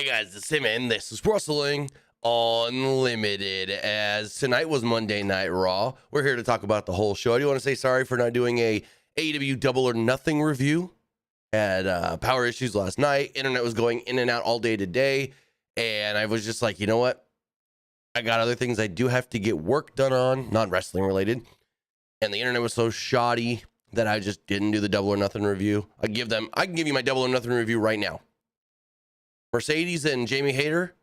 Hey guys, it's Tim and this is Wrestling Unlimited. As tonight was Monday Night Raw, we're here to talk about the whole show. I do want to say sorry for not doing a AEW Double or Nothing review. Had power issues last night. Internet was going in and out all day today. And I was just like, you know what? I got other things I do have to get work done on, not wrestling related. And the internet was so shoddy that I just didn't do the Double or Nothing review. I can give you my Double or Nothing review right now. Mercedes and Jamie Hayter,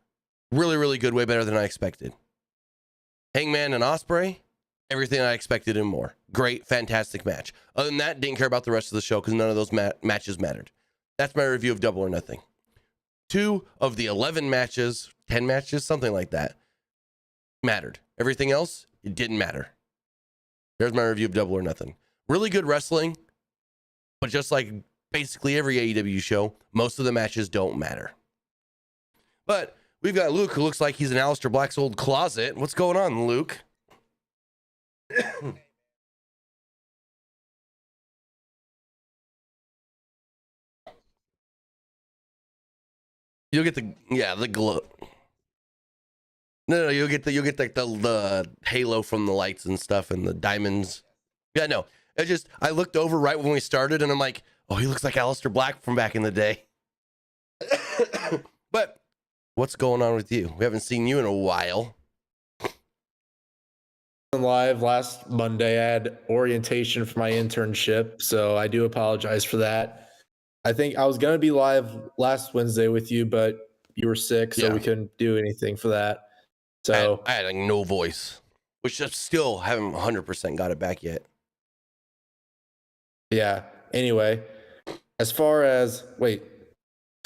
really, really good, way better than I expected. Hangman and Ospreay, everything I expected and more. Great, fantastic match. Other than that, didn't care about the rest of the show because none of those matches mattered. That's my review of Double or Nothing. 2 of the 11 matches, 10 matches, something like that, mattered. Everything else, it didn't matter. There's my review of Double or Nothing. Really good wrestling, but just like basically every AEW show, most of the matches don't matter. But we've got Luke, who looks like he's in Aleister Black's old closet. What's going on, Luke? You'll get the glow. No, you'll get the halo from the lights and stuff and the diamonds. Yeah, no. I looked over right when we started and I'm like, oh, he looks like Aleister Black from back in the day. But what's going on with you? We haven't seen you in a while. Live last Monday, I had orientation for my internship, so I do apologize for that. I think I was going to be live last Wednesday with you, but you were sick, so we couldn't do anything for that. So I had like no voice, which I still haven't 100% got it back yet. Yeah. Anyway, as far as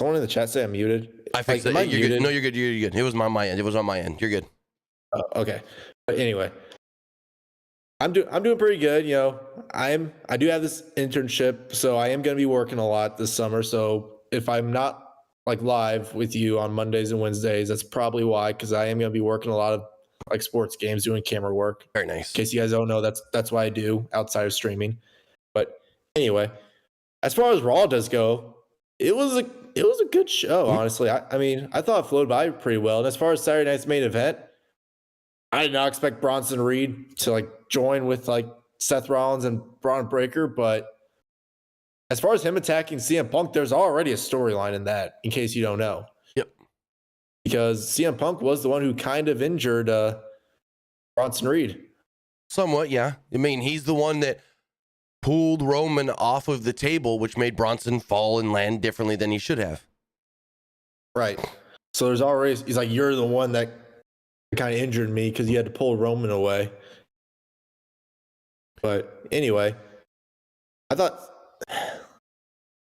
someone in the chat say I'm muted. I fixed it. You're good. No, you're good. You're good. It was on my end. You're good. Okay. But anyway, I'm doing pretty good. You know, I do have this internship, so I am going to be working a lot this summer. So if I'm not like live with you on Mondays and Wednesdays, that's probably why, because I am going to be working a lot of like sports games, doing camera work. Very nice. In case you guys don't know, that's what I do outside of streaming. But anyway, as far as Raw does go, it was a good show, honestly. I mean, I thought it flowed by pretty well. And as far as Saturday night's main event, I did not expect Bronson Reed to like join with like Seth Rollins and Braun Breaker, but as far as him attacking CM Punk, there's already a storyline in that, in case you don't know. Yep. Because CM Punk was the one who kind of injured Bronson Reed. Somewhat, yeah. I mean, he's the one that pulled Roman off of the table, which made Bronson fall and land differently than he should have. Right. So there's already, he's like, you're the one that kind of injured me because you had to pull Roman away. But anyway, I thought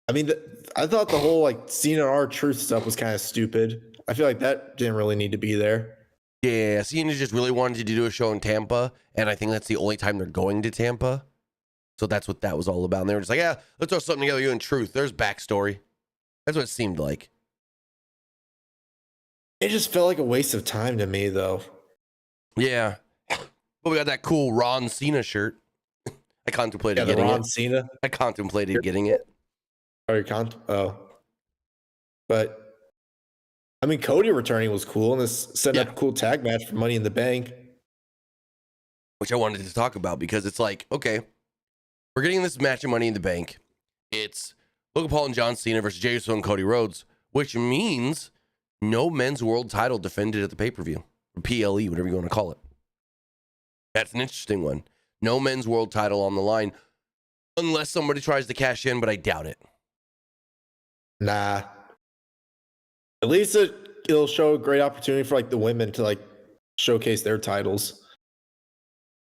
the whole like Cena R-Truth stuff was kind of stupid. I feel like that didn't really need to be there. Yeah, Cena just really wanted to do a show in Tampa, and I think that's the only time they're going to Tampa. So that's what that was all about. And they were just like, yeah, let's throw something together, you and Truth. There's backstory. That's what it seemed like. It just felt like a waste of time to me, though. Yeah. But we got that cool Ron Cena shirt. I contemplated getting Ron it. Cena? I contemplated getting it. But, I mean, Cody returning was cool, and this set up a cool tag match for Money in the Bank. Which I wanted to talk about because it's like, okay, we're getting this match of Money in the Bank. It's Logan Paul and John Cena versus Jey Uso and Cody Rhodes, which means no men's world title defended at the pay-per-view, or PLE, whatever you want to call it. That's an interesting one. No men's world title on the line, unless somebody tries to cash in, but I doubt it. Nah. At least it'll show a great opportunity for like the women to like showcase their titles.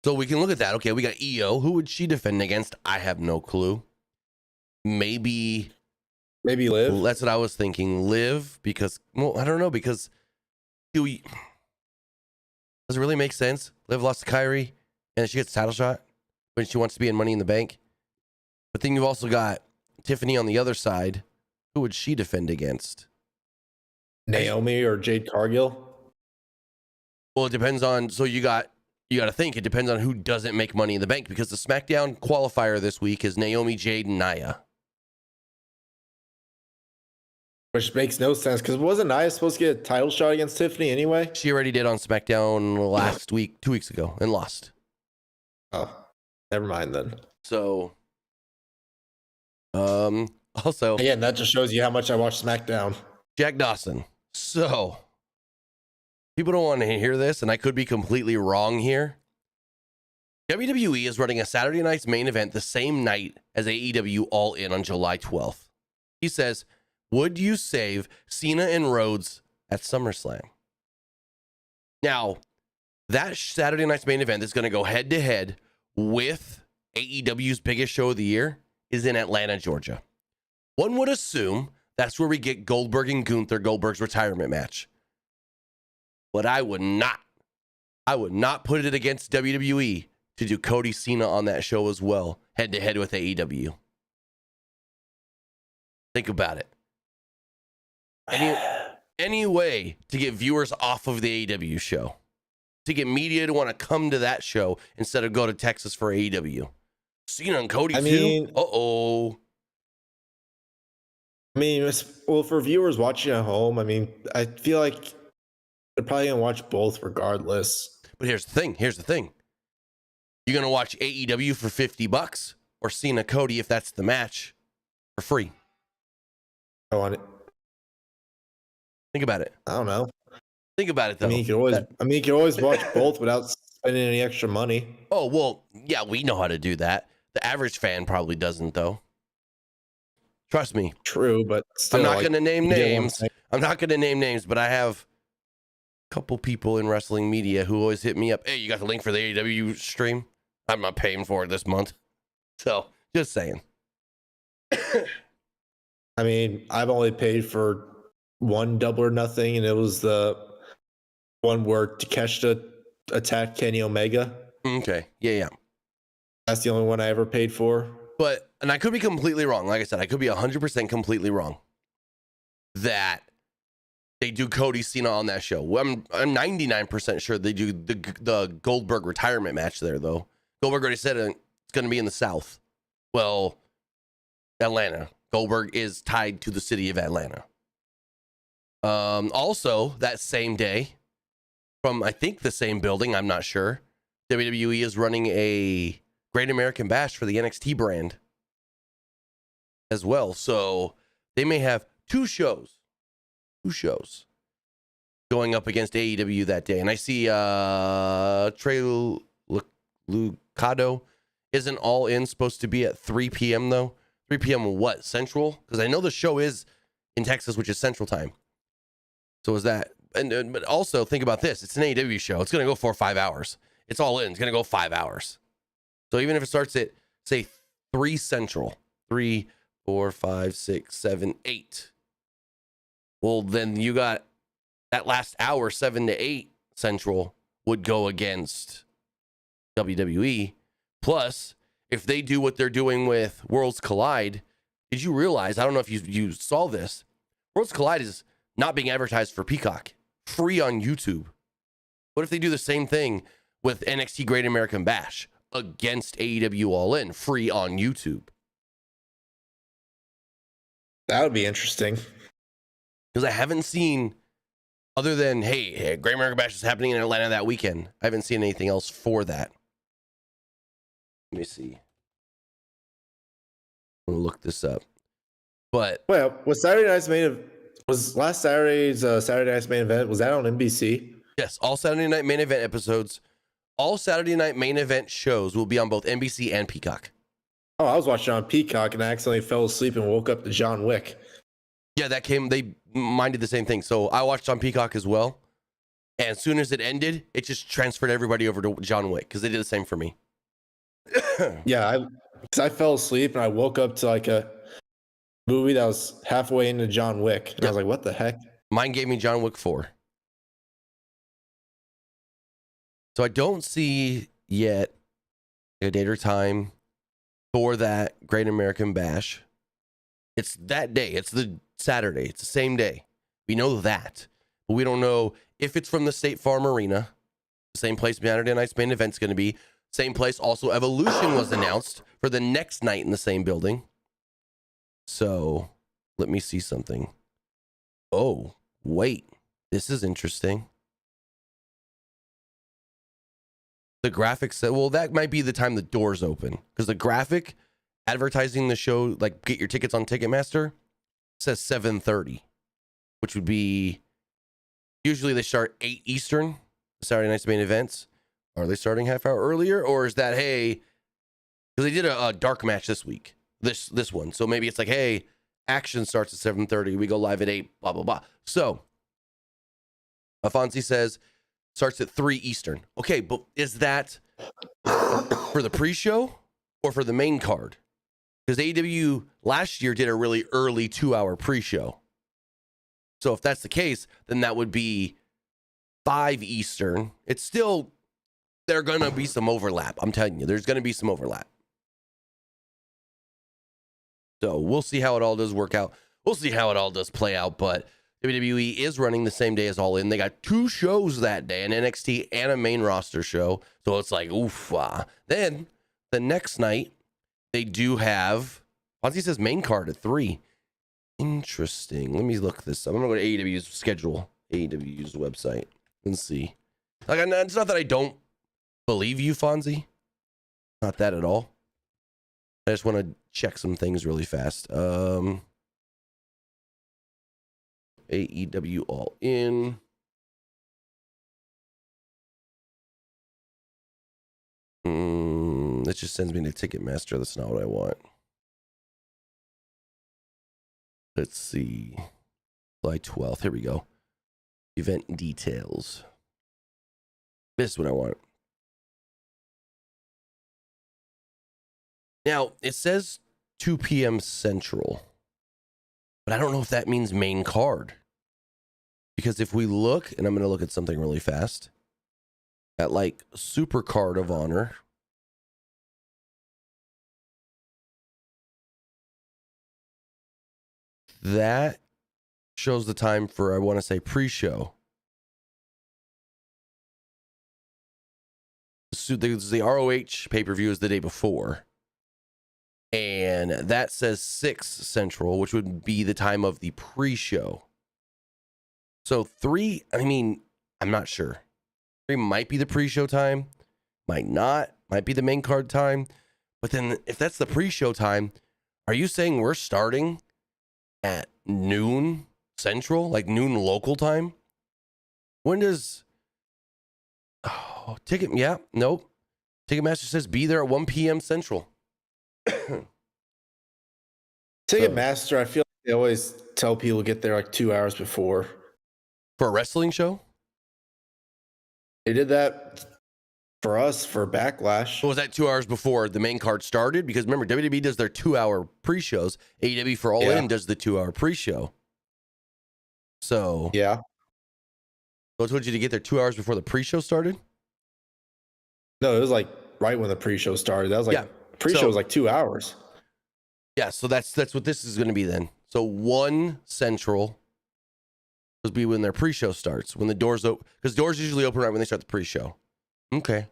So we can look at that. Okay, we got EO. Who would she defend against? I have no clue. Maybe Liv. That's what I was thinking. Liv, because, well, I don't know, because does it really make sense? Liv lost to Kairi, and she gets a title shot when she wants to be in Money in the Bank. But then you've also got Tiffany on the other side. Who would she defend against? Naomi or Jade Cargill? Well, it depends on, so you got to think, it depends on who doesn't make Money in the Bank, because the SmackDown qualifier this week is Naomi, Jade, and Nia. Which makes no sense because wasn't Nia supposed to get a title shot against Tiffany anyway? She already did on SmackDown last week, 2 weeks ago, and lost. Oh, never mind then. So, also, again, that just shows you how much I watch SmackDown. Jack Dawson. So, people don't want to hear this, and I could be completely wrong here. WWE is running a Saturday night's main event the same night as AEW All In on July 12th. He says, would you save Cena and Rhodes at SummerSlam? Now, that Saturday night's main event is going to go head to head with AEW's biggest show of the year is in Atlanta, Georgia. One would assume that's where we get Goldberg and Gunther, Goldberg's retirement match. But I would not put it against WWE to do Cody Cena on that show as well, head to head with AEW. Think about it. Any way to get viewers off of the AEW show, to get media to want to come to that show instead of go to Texas for AEW. Cena and Cody too? Uh-oh. I mean, well, for viewers watching at home, I mean, I feel like they're probably going to watch both regardless. But here's the thing. You're going to watch AEW for $50 or Cena Cody, if that's the match, for free. I want it. Think about it. I don't know. Think about it, though. I mean, you can always watch both without spending any extra money. Oh, well, yeah, we know how to do that. The average fan probably doesn't, though. Trust me. True, but still, I'm not going to name names. I'm not going to name names, but I have a couple people in wrestling media who always hit me up. Hey, you got the link for the AEW stream? I'm not paying for it this month. So, just saying. I mean, I've only paid for one Double or Nothing, and it was the one where Takeshita attacked Kenny Omega. Okay. Yeah. That's the only one I ever paid for. But, and I could be completely wrong. Like I said, I could be 100% completely wrong that they do Cody Cena on that show. I'm 99% sure they do the Goldberg retirement match there, though. Goldberg already said it's going to be in the South. Well, Atlanta. Goldberg is tied to the city of Atlanta. Also, that same day, from I think the same building, I'm not sure, WWE is running a Great American Bash for the NXT brand as well. So they may have two shows going up against AEW that day. And I see Trey Lucado isn't All In supposed to be at 3 p.m. though. 3 p.m. what? Central? Because I know the show is in Texas, which is Central Time. So is that, but also think about this. It's an AEW show. It's going to go 4 or 5 hours. It's All In. It's going to go 5 hours. So even if it starts at, say, 3 Central, 3, 4, 5, 6, 7, 8. Well, then you got that last hour, 7 to 8 Central, would go against WWE. Plus, if they do what they're doing with Worlds Collide, did you realize, I don't know if you saw this, Worlds Collide is not being advertised for Peacock, free on YouTube. What if they do the same thing with NXT Great American Bash against AEW All In, free on YouTube? That would be interesting. Because I haven't seen, other than, hey, Great American Bash is happening in Atlanta that weekend, I haven't seen anything else for that. Let me see. I'm going to look this up. But well, was last Saturday's Saturday night's main event, was that on NBC? Yes, all Saturday night main event episodes, all Saturday night main event shows will be on both NBC and Peacock. Oh, I was watching on Peacock and I accidentally fell asleep and woke up to John Wick. Yeah, mine did the same thing. So I watched on Peacock as well. And as soon as it ended, it just transferred everybody over to John Wick because they did the same for me. Yeah, I fell asleep and I woke up to like a movie that was halfway into John Wick. And I was like, what the heck? Mine gave me John Wick 4. So I don't see yet a date or time for that Great American Bash. It's that day. It's the Saturday. It's the same day. We know that. But we don't know if it's from the State Farm Arena. The same place Saturday night's main event's going to be. Same place. Also, Evolution was announced for the next night in the same building. So, let me see something. Oh, wait. This is interesting. The graphic said, well, that might be the time the doors open. Because the graphic advertising the show, like get your tickets on Ticketmaster, says 7:30, which would be, usually they start 8 Eastern, Saturday night's main events. Are they starting half hour earlier? Or is that, hey, because they did a dark match this week, this one. So maybe it's like, hey, action starts at 7:30. We go live at 8, blah, blah, blah. So Afonso says starts at 3 Eastern. Okay, but is that for the pre-show or for the main card? Because AEW last year did a really early 2-hour pre-show. So if that's the case, then that would be 5 Eastern. It's still, there's going to be some overlap. I'm telling you, there's going to be some overlap. So we'll see how it all does work out. We'll see how it all does play out. But WWE is running the same day as All In. They got 2 shows that day, an NXT and a main roster show. So it's like, oof. Then the next night, they do have, Fonzie says main card at 3. Interesting. Let me look this up. I'm going to go to AEW's schedule, AEW's website, and see. Like, it's not that I don't believe you, Fonzie. Not that at all. I just want to check some things really fast. AEW All In. It just sends me to Ticketmaster. That's not what I want. Let's see. July 12th. Here we go. Event details. This is what I want. Now, it says 2 p.m. Central, but I don't know if that means main card. Because if we look, and I'm going to look at something really fast, at like Super Card of Honor, that shows the time for, I want to say, pre-show. So the ROH pay-per-view is the day before. And that says 6 Central, which would be the time of the pre-show. So 3, I mean, I'm not sure. 3 might be the pre-show time, might not, might be the main card time. But then if that's the pre-show time, are you saying we're starting at noon Central, like noon local time? When does, nope. Ticketmaster says be there at 1 p.m. Central. Ticketmaster, I feel like they always tell people to get there like 2 hours before. For a wrestling show? They did that for us for Backlash. So was that 2 hours before the main card started? Because remember, WWE does their 2-hour pre-shows. AEW for All In does the 2-hour pre-show. So yeah. So I told you to get there 2 hours before the pre-show started? No, it was like right when the pre-show started. That was like pre-show was like 2 hours. Yeah, so that's what this is going to be then. So 1 Central will be when their pre-show starts, when the doors open, because doors usually open right when they start the pre-show. Okay.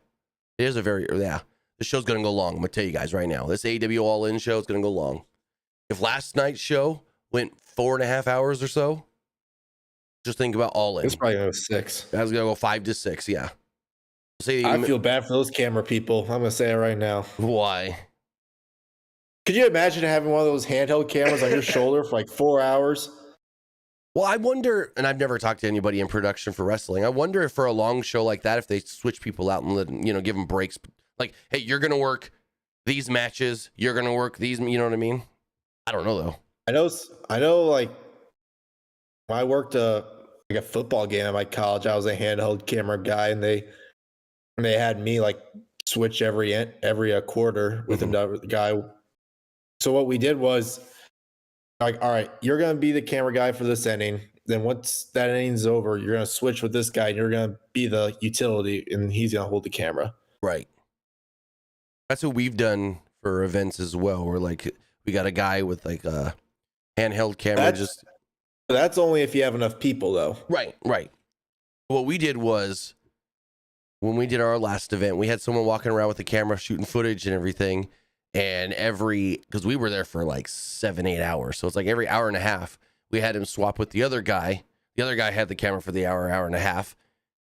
It is a very, the show's going to go long. I'm going to tell you guys right now. This AEW All In show is going to go long. If last night's show went 4.5 hours or so, just think about All In. It's probably going to go 6. I was going to go 5 to 6, yeah. I feel bad for those camera people. I'm going to say it right now. Why? Could you imagine having one of those handheld cameras on your shoulder for like 4 hours? Well, I wonder, and I've never talked to anybody in production for wrestling. I wonder if for a long show like that, if they switch people out and let them, give them breaks. Like, hey, you're going to work these matches. You're going to work these, you know what I mean? I don't know, though. I know, like, when I worked a football game at my college, I was a handheld camera guy, and they had me, like, switch every quarter with another guy. So what we did was, like, all right, you're going to be the camera guy for this inning. Then once that inning's over, you're going to switch with this guy, and you're going to be the utility, and he's going to hold the camera. Right. That's what we've done for events as well. We're like, we got a guy with like a handheld camera. That's only if you have enough people, though. Right. What we did was, when we did our last event, we had someone walking around with the camera shooting footage and everything. And because we were there for like 7-8 hours. So it's like every hour and a half, we had him swap with the other guy. The other guy had the camera for the hour and a half,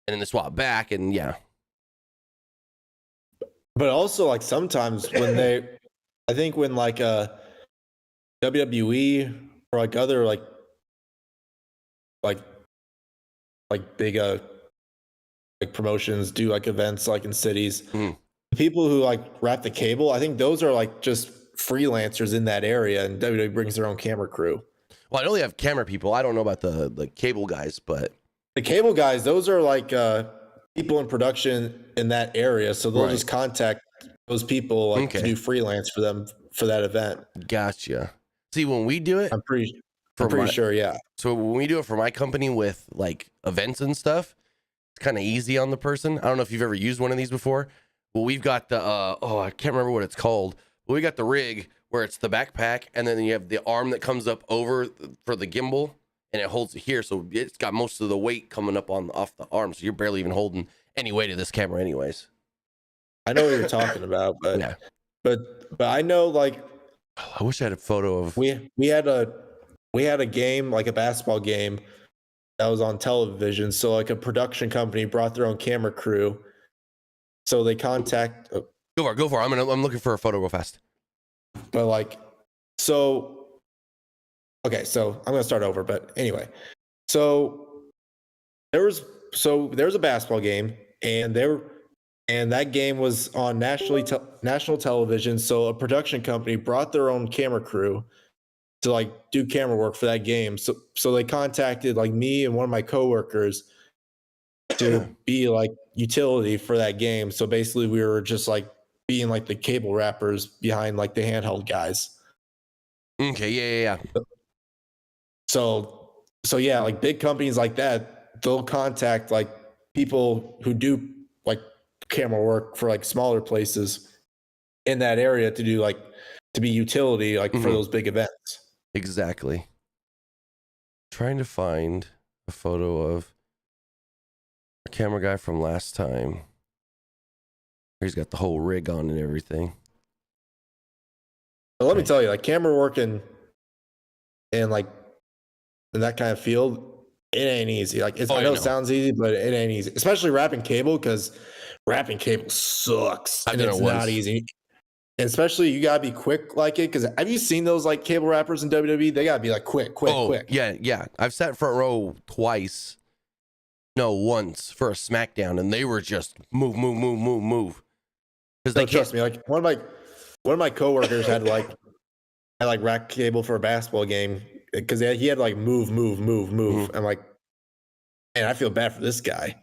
and then they swap back, and yeah. But also, like, sometimes when I think when like WWE or like other like big like promotions do like events like in cities, the people who like wrap the cable, I think those are like just freelancers in that area, and WWE brings their own camera crew. Well, I know they have camera people. I don't know about the cable guys, but the cable guys, those are like people in production in that area, so they'll just contact those people like to do freelance for them for that event. Gotcha. See, when we do it, I'm pretty sure, yeah. So when we do it for my company with like events and stuff, it's kind of easy on the person. I don't know if you've ever used one of these before. Well, we've got the I can't remember what it's called. But we got the rig where it's the backpack, and then you have the arm that comes up over for the gimbal, and it holds it here. So it's got most of the weight coming up off the arm. So you're barely even holding any weight of this camera, anyways. I know what you're talking about, but yeah. but I know, like, I wish I had a photo of we had a game, like a basketball game that was on television. So like a production company brought their own camera crew. So they contact. Go for it. I'm looking for a photo real fast. But like, so okay, so I'm gonna start over. But anyway, so there's a basketball game, and that game was on national television. So a production company brought their own camera crew to like do camera work for that game. So they contacted like me and one of my coworkers to be like utility for that game. So basically we were just like being like the cable wrappers behind like the handheld guys. Okay, yeah. So yeah, like big companies like that, they'll contact like people who do like camera work for like smaller places in that area to do like to be utility like for those big events. Exactly. Trying to find a photo of a camera guy from last time. He's got the whole rig on and everything. But let me tell you, like camera work and like in that kind of field, it ain't easy. Like I know it sounds easy, but it ain't easy. Especially wrapping cable, because wrapping cable sucks. And it's not easy. And especially you gotta be quick like it. Because have you seen those like cable wrappers in WWE? They gotta be like quick. Yeah. I've sat front row twice. No, once for a SmackDown, and they were just move. Because trust me, like one of my coworkers had like rack cable for a basketball game because he had like move. I'm like, man, I feel bad for this guy.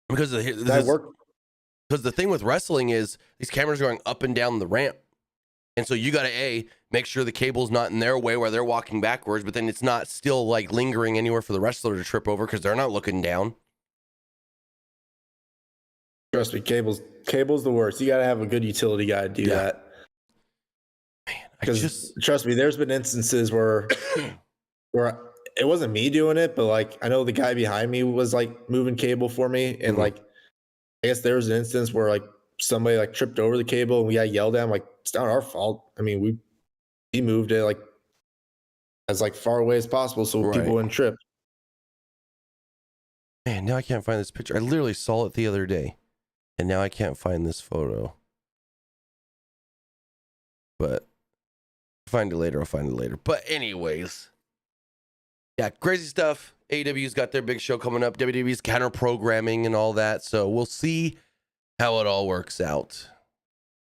Because the thing with wrestling is these cameras are going up and down the ramp. And so you got to make sure the cable's not in their way where they're walking backwards, but then it's not still like lingering anywhere for the wrestler to trip over because they're not looking down. Trust me, cable's the worst. You got to have a good utility guy to do that. Because trust me, there's been instances where it wasn't me doing it, but like I know the guy behind me was like moving cable for me, and like I guess there was an instance where like somebody like tripped over the cable and we got yelled at. I'm like, it's not our fault. I mean, he moved it like as like far away as possible so people wouldn't trip. Man, now I can't find this picture. I literally saw it the other day, and now I can't find this photo. But I'll find it later. But anyways, yeah, crazy stuff. AEW's got their big show coming up. WWE's counter programming and all that. So we'll see how it all works out.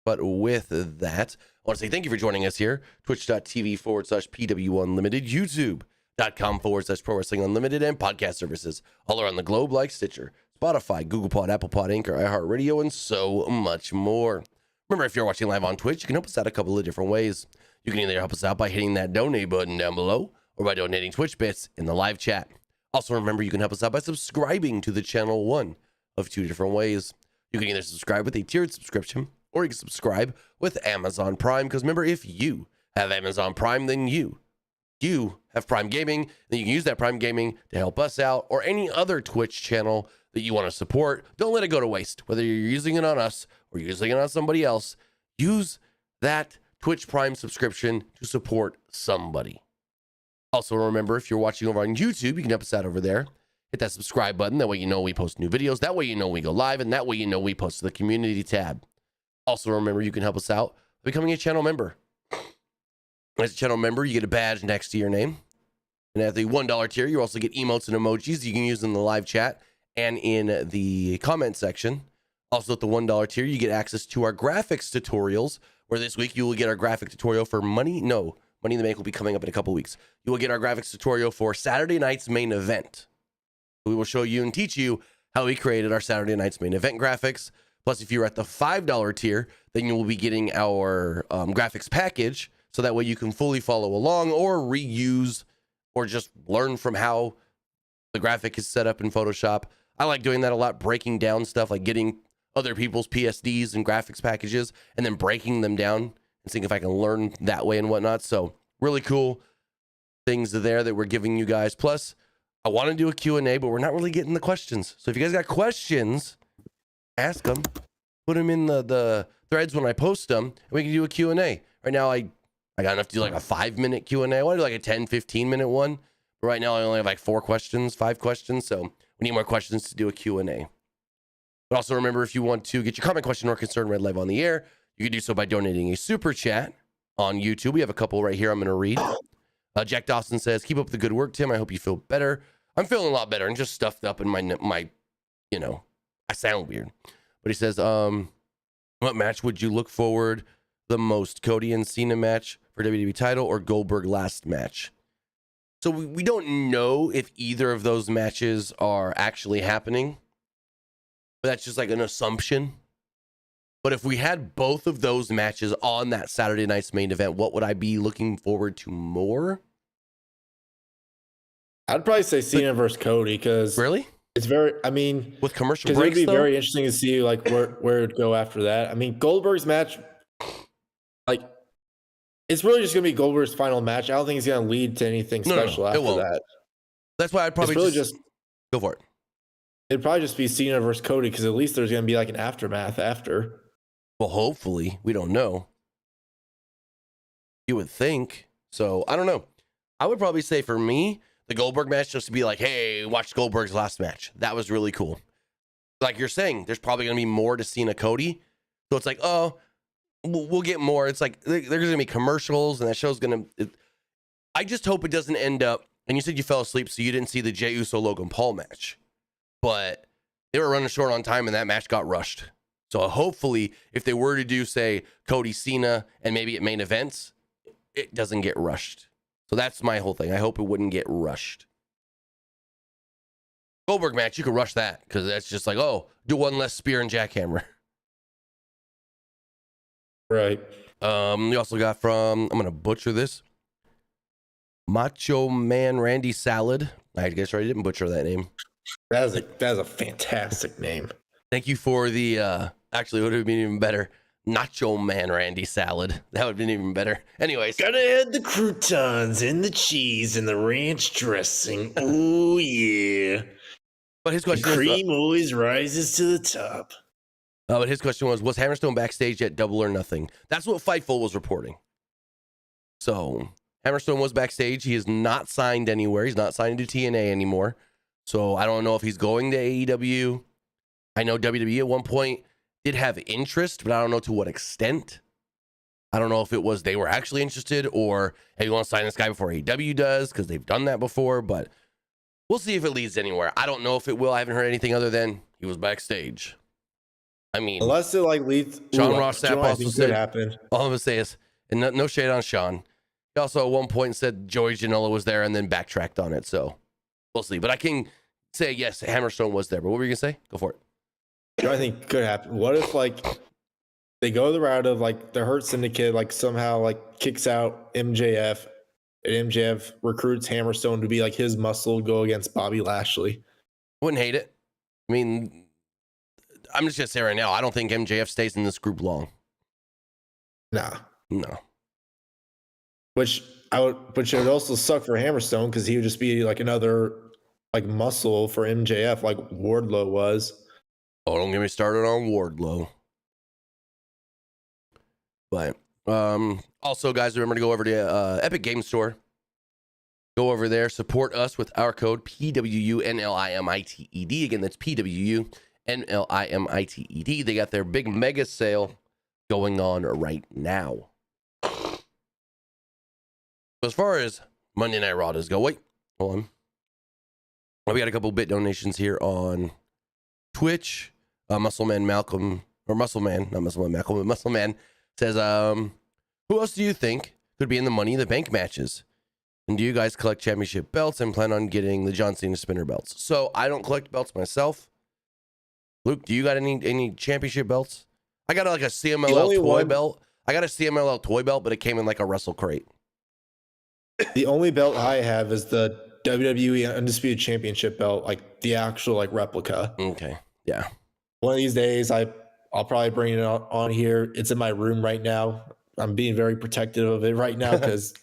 But with that, I want to say thank you for joining us here. Twitch.tv/PWU Unlimited, YouTube.com/Pro Wrestling Unlimited, and podcast services all around the globe like Stitcher, Spotify, Google Pod, Apple Pod, Anchor, iHeartRadio, and so much more. Remember, if you're watching live on Twitch, you can help us out a couple of different ways. You can either help us out by hitting that donate button down below or by donating Twitch bits in the live chat. Also, remember, you can help us out by subscribing to the channel, one of two different ways. You can either subscribe with a tiered subscription, or you can subscribe with Amazon Prime. Because remember, if you have Amazon Prime, then you have Prime Gaming. Then you can use that Prime Gaming to help us out or any other Twitch channel that you want to support. Don't let it go to waste. Whether you're using it on us or using it on somebody else, use that Twitch Prime subscription to support somebody. Also, remember, if you're watching over on YouTube, you can help us out over there. Hit that subscribe button. That way you know we post new videos. That way you know we go live. And that way you know we post to the community tab. Also, remember, you can help us out by becoming a channel member. As a channel member, you get a badge next to your name. And at the $1 tier, you also get emotes and emojis you can use in the live chat and in the comment section. Also, at the $1 tier, you get access to our graphics tutorials, where this week you will get our graphic tutorial for Money in the Bank will be coming up in a couple weeks. You will get our graphics tutorial for Saturday night's main event. We will show you and teach you how we created our Saturday night's main event graphics. Plus, if you're at the $5 tier, then you will be getting our graphics package, so that way you can fully follow along or reuse or just learn from how the graphic is set up in Photoshop. I like doing that a lot, breaking down stuff, like getting other people's PSDs and graphics packages and then breaking them down and seeing if I can learn that way and whatnot. So really cool things there that we're giving you guys. Plus, I want to do a Q&A, but we're not really getting the questions. So if you guys got questions, ask them. Put them in the threads when I post them, and we can do a Q&A. Right now, I got enough to do like a 5-minute Q&A. I want to do like a 10, 15-minute one. But right now, I only have like 5 questions. So we need more questions to do a Q&A. But also remember, if you want to get your comment, question, or concern read live on the air, you can do so by donating a super chat on YouTube. We have a couple right here I'm going to read. Jack Dawson says, keep up the good work, Tim. I hope you feel better. I'm feeling a lot better and just stuffed up in my I sound weird. But he says, what match would you look forward the most? Cody and Cena match for WWE title or Goldberg last match? So we don't know if either of those matches are actually happening. But that's just like an assumption. But if we had both of those matches on that Saturday night's main event, what would I be looking forward to more? I'd probably say Cena versus Cody, because really, it's very. I mean, with commercial because breaks, it'd be though? very interesting to see like where it'd go after that. I mean, Goldberg's match, like, it's really just gonna be Goldberg's final match. I don't think he's gonna lead to anything special after that. That's why I'd probably really just go for it. It'd probably just be Cena versus Cody, because at least there's gonna be like an aftermath after. Well, hopefully. We don't know. You would think. So, I don't know. I would probably say for me, the Goldberg match, just to be like, hey, watch Goldberg's last match. That was really cool. Like you're saying, there's probably going to be more to Cena Cody. So it's like, oh, we'll get more. It's like, there's going to be commercials, and that show's going to... I just hope it doesn't end up... And you said you fell asleep, so you didn't see the Jey Uso Logan Paul match. But they were running short on time, and that match got rushed. So hopefully, if they were to do, say, Cody Cena, and maybe at main events, it doesn't get rushed. So that's my whole thing. I hope it wouldn't get rushed. Goldberg match, you could rush that, because that's just like, oh, do one less spear and jackhammer. Right. We also got from, I'm going to butcher this, Macho Man Randy Salad. I guess I didn't butcher that name. That is a fantastic name. Thank you for the, actually, it would have been even better. Nacho Man Randy Salad. That would have been even better. Anyways. Gotta add the croutons and the cheese and the ranch dressing. Oh, yeah. But his question the cream always rises to the top. But his question was Hammerstone backstage at Double or Nothing? That's what Fightful was reporting. So, Hammerstone was backstage. He is not signed anywhere. He's not signed to TNA anymore. So, I don't know if he's going to AEW. I know WWE at one point did have interest, but I don't know to what extent. I don't know if it was they were actually interested, or, hey, you want to sign this guy before AEW does, because they've done that before, but we'll see if it leads anywhere. I don't know if it will. I haven't heard anything other than he was backstage. I mean, unless it like leads. Sean Ross Sapp also said, happen. all I'm going to say is, and no shade on Sean. He also at one point said Joey Janela was there and then backtracked on it. So we'll see. But I can say, yes, Hammerstone was there. But what were you going to say? Go for it. You know, I think could happen. What if like they go the route of like the Hurt Syndicate, like somehow like kicks out MJF, and MJF recruits Hammerstone to be like his muscle go against Bobby Lashley? Wouldn't hate it. I mean, I'm just going to say right now, I don't think MJF stays in this group long. Nah. No. Which it would also suck for Hammerstone, because he would just be like another like muscle for MJF, like Wardlow was. Oh, don't get me started on Wardlow. But also, guys, remember to go over to Epic Game Store. Go over there, support us with our code PWUNLIMITED. Again, that's PWUNLIMITED. They got their big mega sale going on right now. As far as Monday Night Raw does go, wait, hold on. We got a couple bit donations here on Twitch. Muscleman Malcolm, or Muscleman, not Muscleman Malcolm, but Muscleman says, who else do you think could be in the Money in the Bank matches? And do you guys collect championship belts and plan on getting the John Cena spinner belts? So I don't collect belts myself. Luke, do you got any championship belts? I got like a CMLL toy belt. I got a CMLL toy belt, but it came in like a Wrestle Crate. The only belt I have is the WWE Undisputed Championship belt, like the actual like replica. Okay. Yeah. One of these days, I'll probably bring it on here. It's in my room right now. I'm being very protective of it right now because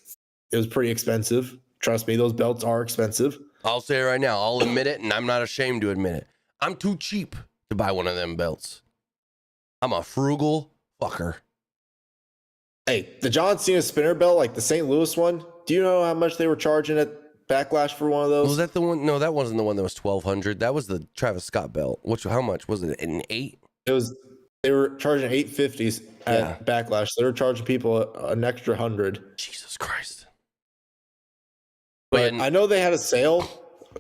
it was pretty expensive. Trust me, those belts are expensive. I'll say it right now. I'll admit it, and I'm not ashamed to admit it. I'm too cheap to buy one of them belts. I'm a frugal fucker. Hey, the John Cena spinner belt, like the St. Louis one, do you know how much they were charging at Backlash for one of those? Was that the one? No, that wasn't the one that was $1,200. That was the Travis Scott belt. How much was it? An 8? They were charging $850 at Backlash. They were charging people an extra $100. Jesus Christ. But I know they had a sale,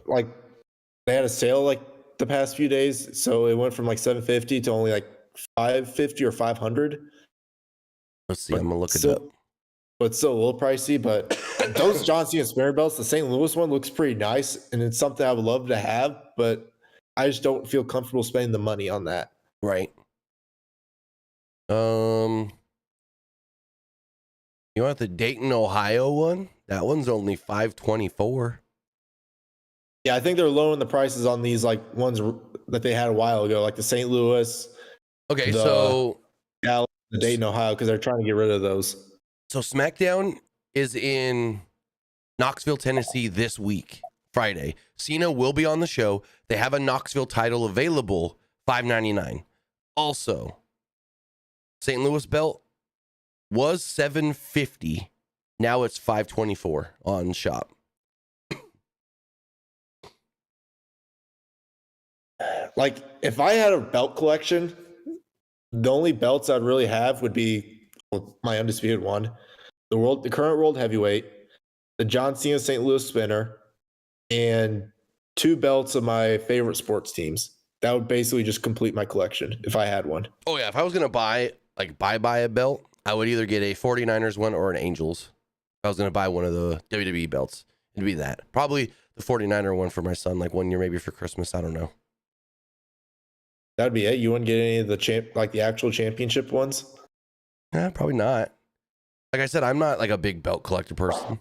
like the past few days, so it went from like $750 to only like $550 or $500. Let's see. I'm gonna look it up. But it's still a little pricey. But those John Cena spinner belts, the St. Louis one looks pretty nice, and it's something I would love to have. But I just don't feel comfortable spending the money on that. Right. You want the Dayton, Ohio one? That one's only $524. Yeah, I think they're lowering the prices on these like ones that they had a while ago, like the St. Louis. Okay, so the Dayton, Ohio, because they're trying to get rid of those. So SmackDown is in Knoxville, Tennessee this week, Friday. Cena will be on the show. They have a Knoxville title available, $5.99. Also, St. Louis belt was $750. Now it's $524 on shop. Like, if I had a belt collection, the only belts I'd really have would be my undisputed one, the current world heavyweight, the John Cena St. Louis spinner, and 2 belts of my favorite sports teams. That would basically just complete my collection if I had one. Oh yeah, if I was gonna buy a belt, I would either get a 49ers one or an Angels. If I was gonna buy one of the WWE belts, it'd be that. Probably the 49er one for my son, like 1 year maybe for Christmas. I don't know. That'd be it. You wouldn't get any of the actual championship ones? Probably not. Like I said, I'm not like a big belt collector person.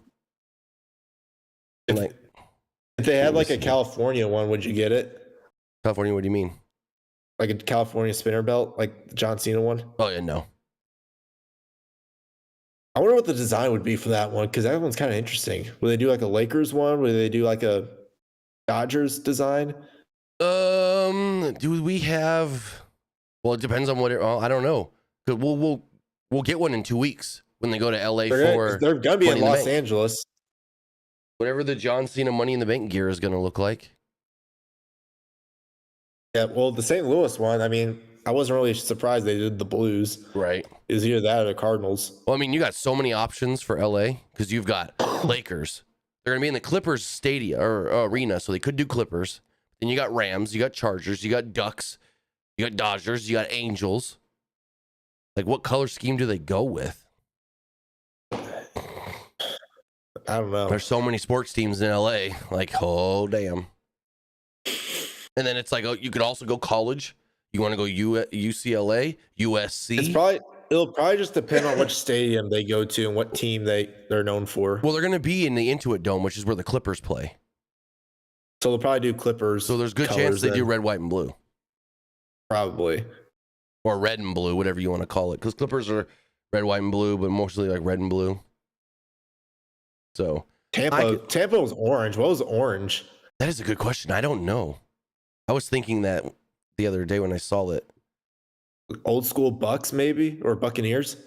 If they had like a California one, would you get it? California, what do you mean? Like a California spinner belt, like the John Cena one? Oh yeah, no. I wonder what the design would be for that one, because that one's kind of interesting. Would they do like a Lakers one? Would they do like a Dodgers design? Do we have? Well, it depends on what. I don't know. We'll get one in 2 weeks when they go to LA they're gonna be in Los Angeles. Whatever the John Cena Money in the Bank gear is gonna look like. Yeah, well, the St. Louis one, I mean, I wasn't really surprised they did the Blues. Right. It was either that or the Cardinals. Well, I mean, you got so many options for LA because you've got Lakers. They're gonna be in the Clippers stadium or arena, so they could do Clippers. Then you got Rams, you got Chargers, you got Ducks, you got Dodgers, you got Angels. Like, what color scheme do they go with? I don't know. There's so many sports teams in LA. Like, oh damn. And then it's like, oh, you could also go college. You want to go UCLA, USC? It'll probably just depend on which stadium they go to and what team they're known for. Well, they're going to be in the Intuit Dome, which is where the Clippers play. So they'll probably do Clippers. So there's good chance they do red, white, and blue. Probably. Or red and blue, whatever you want to call it. Because Clippers are red, white, and blue, but mostly like red and blue. So Tampa was orange. What was orange? That is a good question. I don't know. I was thinking that the other day when I saw it. Old school Bucks, maybe? Or Buccaneers?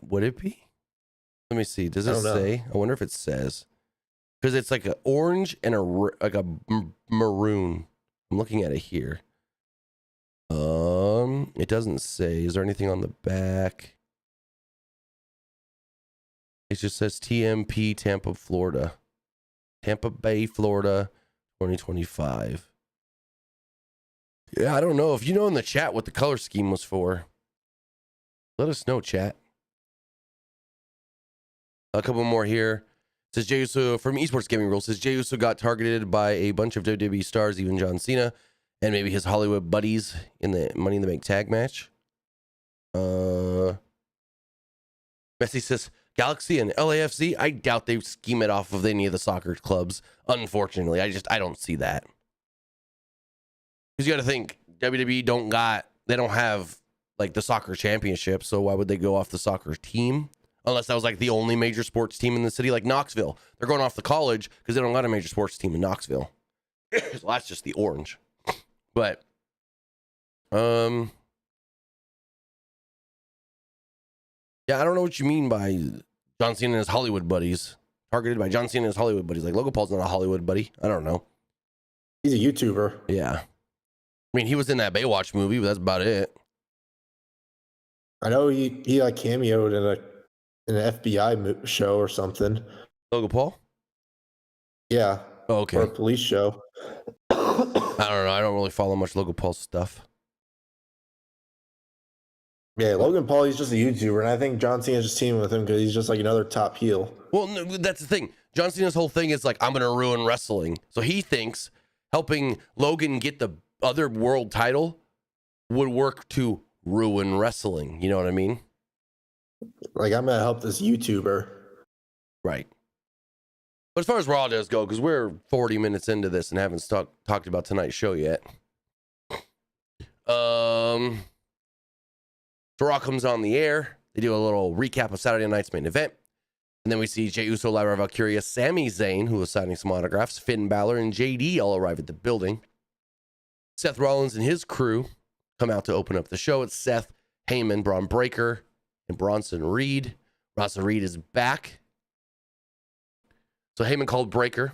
Would it be? Let me see. Does it say? I wonder if it says. because it's like an orange and maroon. I'm looking at it here. It doesn't say. Is there anything on the back? It just says TMP Tampa, Florida. Tampa Bay, Florida, 2025. Yeah, I don't know. If you know in the chat what the color scheme was for, let us know, chat. A couple more here. It says Jey Uso from Esports Gaming Rules. Says Jey Uso got targeted by a bunch of WWE stars, even John Cena, and maybe his Hollywood buddies in the Money in the Bank tag match. Messi says Galaxy and LAFC. I doubt they scheme it off of any of the soccer clubs. Unfortunately, I don't see that. Because you got to think WWE don't have like the soccer championship, so why would they go off the soccer team? Unless that was like the only major sports team in the city, like Knoxville. They're going off the college because they don't got a major sports team in Knoxville. So that's just the orange. But, yeah, I don't know what you mean by John Cena and his Hollywood buddies. Targeted by John Cena and his Hollywood buddies. Like Logan Paul's not a Hollywood buddy. I don't know. He's a YouTuber. Yeah. I mean, he was in that Baywatch movie, but that's about it. I know he like cameoed in an FBI show or something. Logan Paul? Yeah. Oh, okay. Or a police show. I don't know. I don't really follow much Logan Paul stuff. Yeah, Logan Paul, he's just a YouTuber, and I think John Cena's just teaming with him because he's just like another top heel. Well, no, that's the thing. John Cena's whole thing is like, I'm going to ruin wrestling. So he thinks helping Logan get the other world title would work to ruin wrestling. You know what I mean? Like, I'm going to help this YouTuber. Right. But as far as Raw does go, because we're 40 minutes into this and haven't talked about tonight's show yet. So Raw comes on the air. They do a little recap of Saturday night's main event. And then we see Jey Uso, Lyra, Valkyria, Sami Zayn, who was signing some autographs, Finn Balor, and JD all arrive at the building. Seth Rollins and his crew come out to open up the show. It's Seth, Heyman, Braun Breaker, and Bronson Reed. Bronson Reed is back. So Heyman called Breaker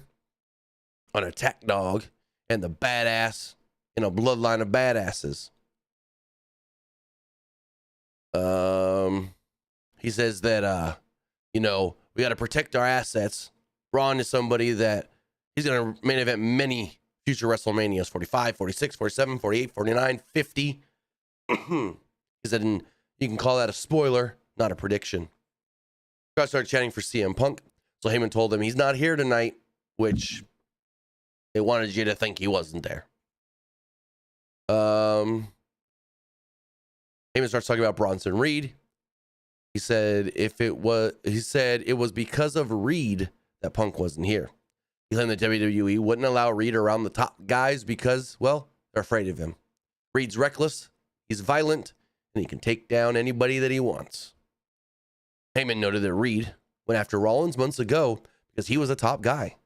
an attack dog and the badass in a bloodline of badasses. He says that, we got to protect our assets. Braun is somebody that he's going to main event many future WrestleManias, 45, 46, 47, 48, 49, 50. He said, and you can call that a spoiler, not a prediction. Guys started chatting for CM Punk. So Heyman told him he's not here tonight, which they wanted you to think he wasn't there. Heyman starts talking about Bronson Reed. He said it was because of Reed that Punk wasn't here. He claimed that WWE wouldn't allow Reed around the top guys because, well, they're afraid of him. Reed's reckless, he's violent, and he can take down anybody that he wants. Heyman noted that Reed went after Rollins months ago because he was a top guy.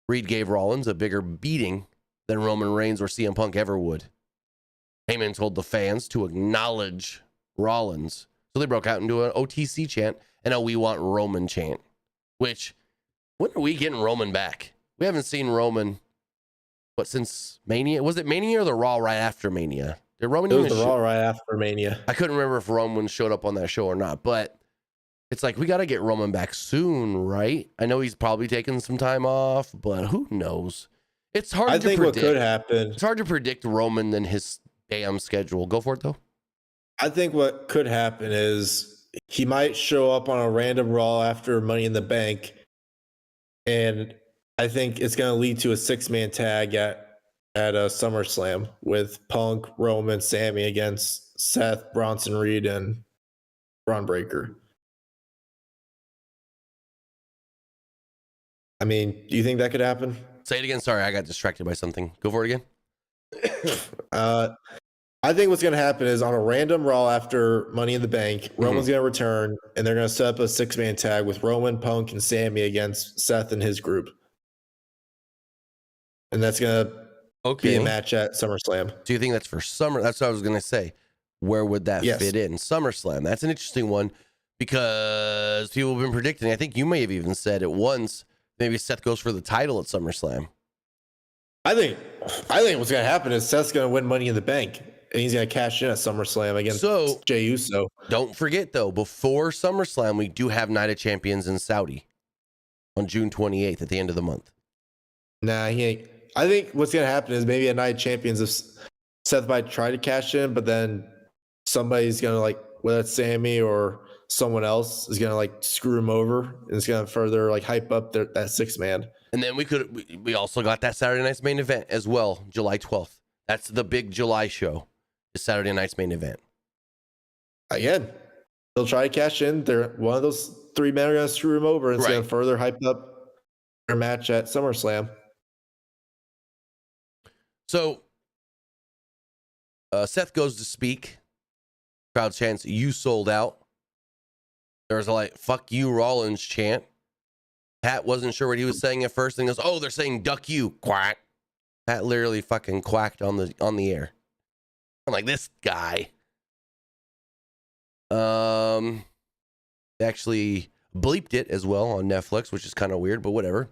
Reed gave Rollins a bigger beating than Roman Reigns or CM Punk ever would. Heyman told the fans to acknowledge Rollins. So they broke out into an OTC chant and a We Want Roman chant. Which, when are we getting Roman back? We haven't seen Roman, since Mania? Was it Mania or the Raw right after Mania? Did Roman? It was the Raw right after Mania. I couldn't remember if Roman showed up on that show or not, but it's like, we got to get Roman back soon, right? I know he's probably taking some time off, but who knows? It's hard to predict. I think what could happen. It's hard to predict Roman than his damn schedule. Go for it, though. I think what could happen is he might show up on a random Raw after Money in the Bank, and I think it's going to lead to a 6-man tag at a SummerSlam with Punk, Roman, Sammy against Seth, Bronson Reed, and Braun Breaker. I mean, do you think that could happen? Say it again. Sorry, I got distracted by something. Go for it again. I think what's going to happen is on a random Raw after Money in the Bank, Roman's going to return, and they're going to set up a 6-man tag with Roman, Punk, and Sammy against Seth and his group. And that's going to be a match at SummerSlam. Do you think that's for Summer? That's what I was going to say. Where would that fit in? SummerSlam. That's an interesting one because people have been predicting. I think you may have even said it once Maybe Seth goes for the title at SummerSlam. I think what's gonna happen is Seth's gonna win Money in the Bank, and he's gonna cash in at SummerSlam against Jey Uso. Don't forget though, before SummerSlam, we do have Night of Champions in Saudi on June 28th at the end of the month. Nah, he ain't. I think what's gonna happen is maybe a Night of Champions if Seth might try to cash in, but then somebody's gonna like, whether it's Sammy or someone else, is gonna like screw him over, and it's gonna further like hype up that 6-man. And then we also got that Saturday night's main event as well, July 12th. That's the big July show. Is Saturday night's main event. Again, they'll try to cash in. They're one of those 3 men are gonna screw him over, and it's gonna further hype up their match at SummerSlam. So Seth goes to speak. Crowd chants, "You sold out." There's a like, "Fuck you, Rollins" chant. Pat wasn't sure what he was saying at first, and goes, "Oh, they're saying duck you, quack." Pat literally fucking quacked on the air. I'm like, this guy. They actually bleeped it as well on Netflix, which is kind of weird, but whatever.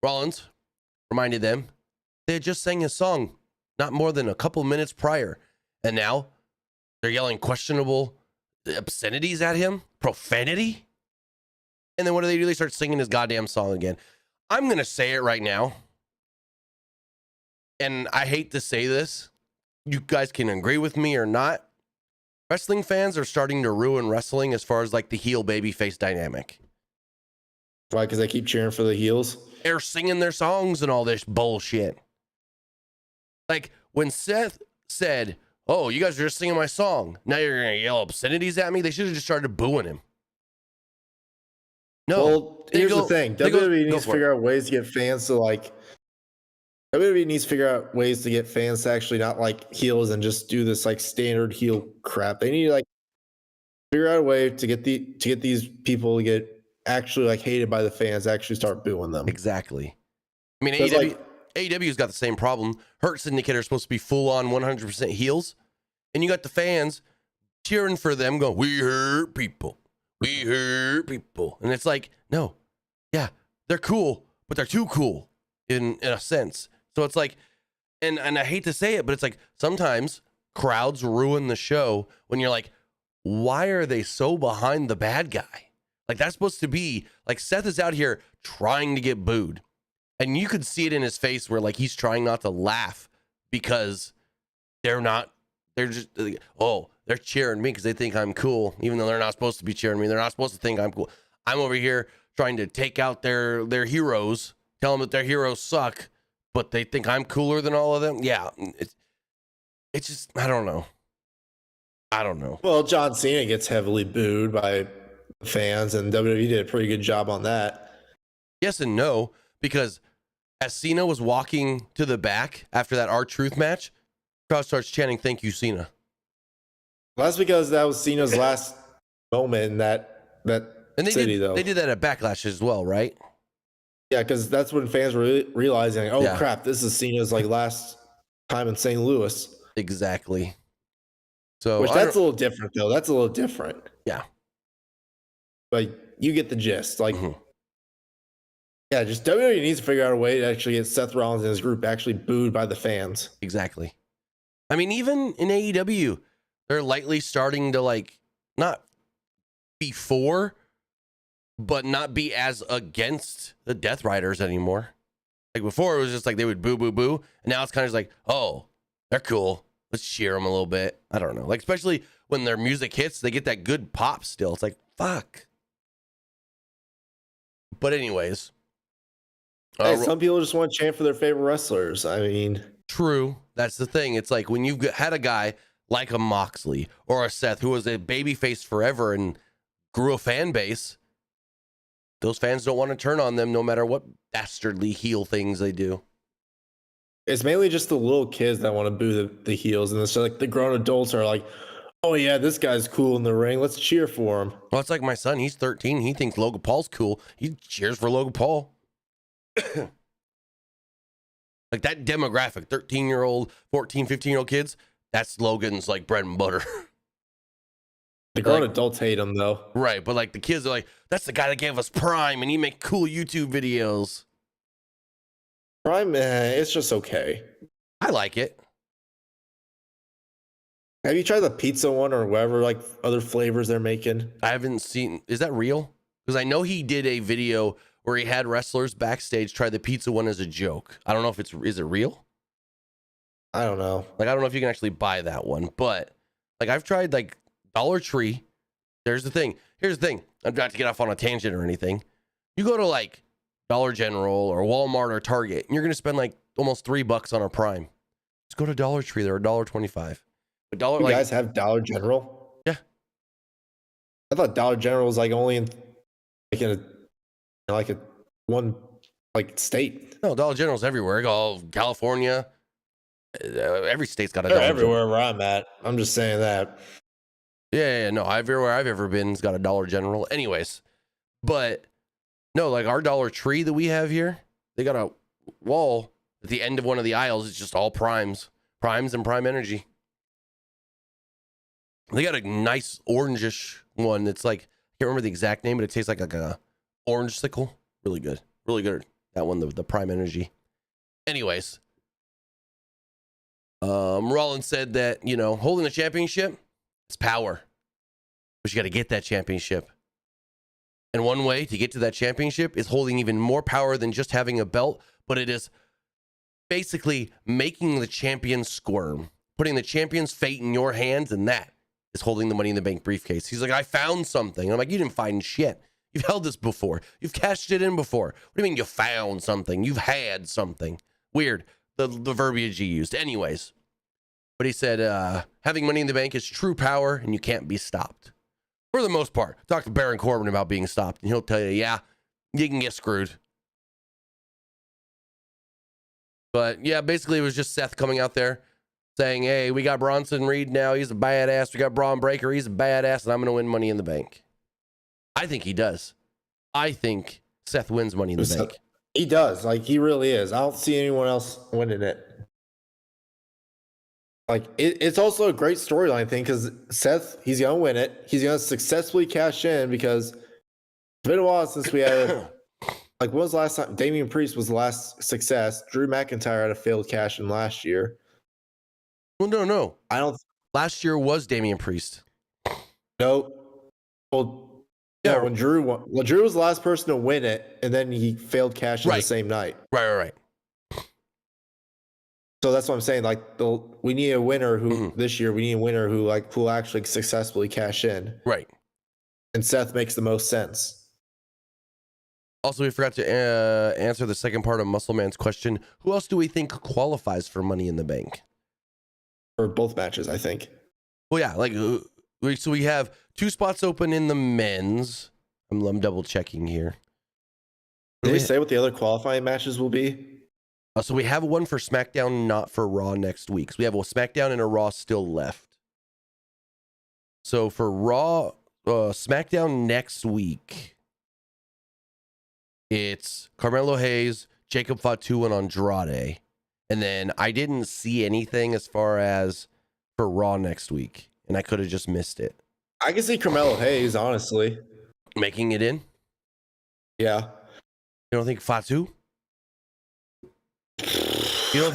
Rollins reminded them they had just sang a song not more than a couple minutes prior, and now they're yelling questionable obscenities at him, profanity. And then what do? They start singing his goddamn song again. I'm going to say it right now. And I hate to say this. You guys can agree with me or not. Wrestling fans are starting to ruin wrestling as far as like the heel babyface dynamic. Why? Because they keep cheering for the heels? They're singing their songs and all this bullshit. Like when Seth said, "Oh, you guys are just singing my song. Now you're going to yell obscenities at me." They should have just started booing him. No. Well, here's the thing. WWE needs to figure out ways to get fans to like. WWE needs to figure out ways to get fans to actually not like heels and just do this like standard heel crap. They need to like figure out a way to get these people to get actually like hated by the fans, actually start booing them. Exactly. I mean, AEW's got the same problem. Hurt Syndicate are supposed to be full on 100% heels, and you got the fans cheering for them, going, "We hurt people. We hurt people." And it's like, no, yeah, they're cool, but they're too cool in a sense. So it's like, and I hate to say it, but it's like sometimes crowds ruin the show when you're like, why are they so behind the bad guy? Like that's supposed to be like Seth is out here trying to get booed. And you could see it in his face where like he's trying not to laugh because they're just, oh, they're cheering me because they think I'm cool, even though they're not supposed to be cheering me. They're not supposed to think I'm cool. I'm over here trying to take out their heroes, tell them that their heroes suck, but they think I'm cooler than all of them. Yeah, it's just, I don't know. Well, John Cena gets heavily booed by fans, and WWE did a pretty good job on that. Yes and no, because as Cena was walking to the back after that R-Truth match, crowd starts chanting, "Thank you, Cena." Well, that's because that was Cena's last moment in that and they did that at Backlash as well, right? Yeah, because that's when fans were realizing, oh crap, this is Cena's like last time in St. Louis. Exactly. So that's a little different, though. That's a little different. Yeah. But you get the gist. Like, yeah, just WWE needs to figure out a way to actually get Seth Rollins and his group actually booed by the fans. Exactly. I mean, even in AEW, they're lightly starting to like not be for, but not be as against the Death Riders anymore. Like before, it was just like they would boo, boo, boo. And now it's kind of like, oh, they're cool. Let's cheer them a little bit. I don't know. Like, especially when their music hits, they get that good pop still. It's like, fuck. But anyways. Hey, some people just want to chant for their favorite wrestlers. I mean. True. That's the thing. It's like when you've had a guy like a Moxley or a Seth who was a babyface forever and grew a fan base, those fans don't want to turn on them no matter what dastardly heel things they do. It's mainly just the little kids that want to boo the heels, and it's like the grown adults are like, "Oh yeah, this guy's cool in the ring. Let's cheer for him." Well, it's like my son. He's 13. He thinks Logan Paul's cool. He cheers for Logan Paul. Like that demographic, 13-year-old, 14, 15-year-old kids, that's Logan's like bread and butter. The grown adults hate him though. Right, but like the kids are like, that's the guy that gave us Prime and he make cool YouTube videos. Prime, it's just okay. I like it. Have you tried the pizza one or whatever, like other flavors they're making? I haven't seen. Is that real? Because I know he did a video where he had wrestlers backstage try the pizza one as a joke. I don't know if is it real? I don't know. Like, I don't know if you can actually buy that one, but like I've tried like Dollar Tree. Here's the thing. I'm not to get off on a tangent or anything. You go to like Dollar General or Walmart or Target, and you're going to spend like almost $3 on a Prime. Just go to Dollar Tree. They're $1.25. But You guys have Dollar General? Yeah. I thought Dollar General was like only in a one like state. No, Dollar General's everywhere. All California. Every state's got a They're Dollar everywhere General. where I'm at. I'm just saying that. Yeah, no, everywhere I've ever been's got a Dollar General. Anyways, but no, like our Dollar Tree that we have here, they got a wall at the end of one of the aisles. It's just all Primes and Prime Energy. They got a nice orangish one. It's like, I can't remember the exact name, but it tastes like a orange sickle. Really good. That one, the Prime Energy. Anyways, Rollins said that, holding the championship is power, but you got to get that championship. And one way to get to that championship is holding even more power than just having a belt, but it is basically making the champion squirm, putting the champion's fate in your hands, and that is holding the Money in the Bank briefcase. He's like, I found something. And I'm like, you didn't find shit. You've held this before. You've cashed it in before. What do you mean you found something? You've had something. Weird, the verbiage he used. Anyways, but he said, having Money in the Bank is true power, and you can't be stopped. For the most part. Talk to Baron Corbin about being stopped, and he'll tell you, yeah, you can get screwed. But yeah, basically it was just Seth coming out there saying, hey, we got Bronson Reed now. He's a badass. We got Braun Breaker. He's a badass, and I'm going to win Money in the Bank. I think he does. I think Seth wins Money in the Bank. He does. Like, he really is. I don't see anyone else winning it. Like, it's also a great storyline thing because Seth, he's going to win it. He's going to successfully cash in because it's been a while since we had, like, when was the last time? Damian Priest was the last success. Drew McIntyre had a failed cash in last year. Well, no. I don't. Last year was Damian Priest. No. Well, yeah, when Drew won. Well, Drew was the last person to win it, and then he failed cash in the same night. Right. So that's what I'm saying. Like, we need a winner who this year we need a winner who will actually successfully cash in. Right. And Seth makes the most sense. Also, we forgot to answer the second part of Muscle Man's question. Who else do we think qualifies for Money in the Bank? For both matches, I think. Well, yeah, so we have 2 spots open in the men's. I'm double checking here. Did they say what the other qualifying matches will be? So we have one for SmackDown, not for Raw next week. So we have a SmackDown and a Raw still left. So for Raw, SmackDown next week, it's Carmelo Hayes, Jacob Fatu, and Andrade. And then I didn't see anything as far as for Raw next week, and I could have just missed it. I can see Carmelo Hayes, honestly. Making it in? Yeah. You don't think Fatu? You don't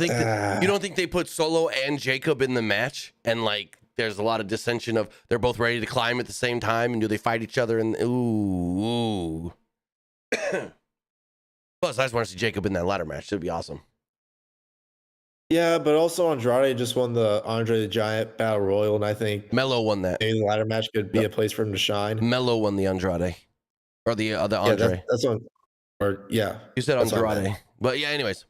think they put Solo and Jacob in the match, and like there's a lot of dissension of they're both ready to climb at the same time, and do they fight each other? And ooh. Plus, I just want to see Jacob in that ladder match. It'd be awesome. Yeah, but also Andrade just won the Andre the Giant Battle Royal, and I think Melo won that. maybe the ladder match could be a place for him to shine. Melo won the Andrade, or the Andre. Yeah, that's one. Or yeah, you said Andrade, but yeah. Anyways.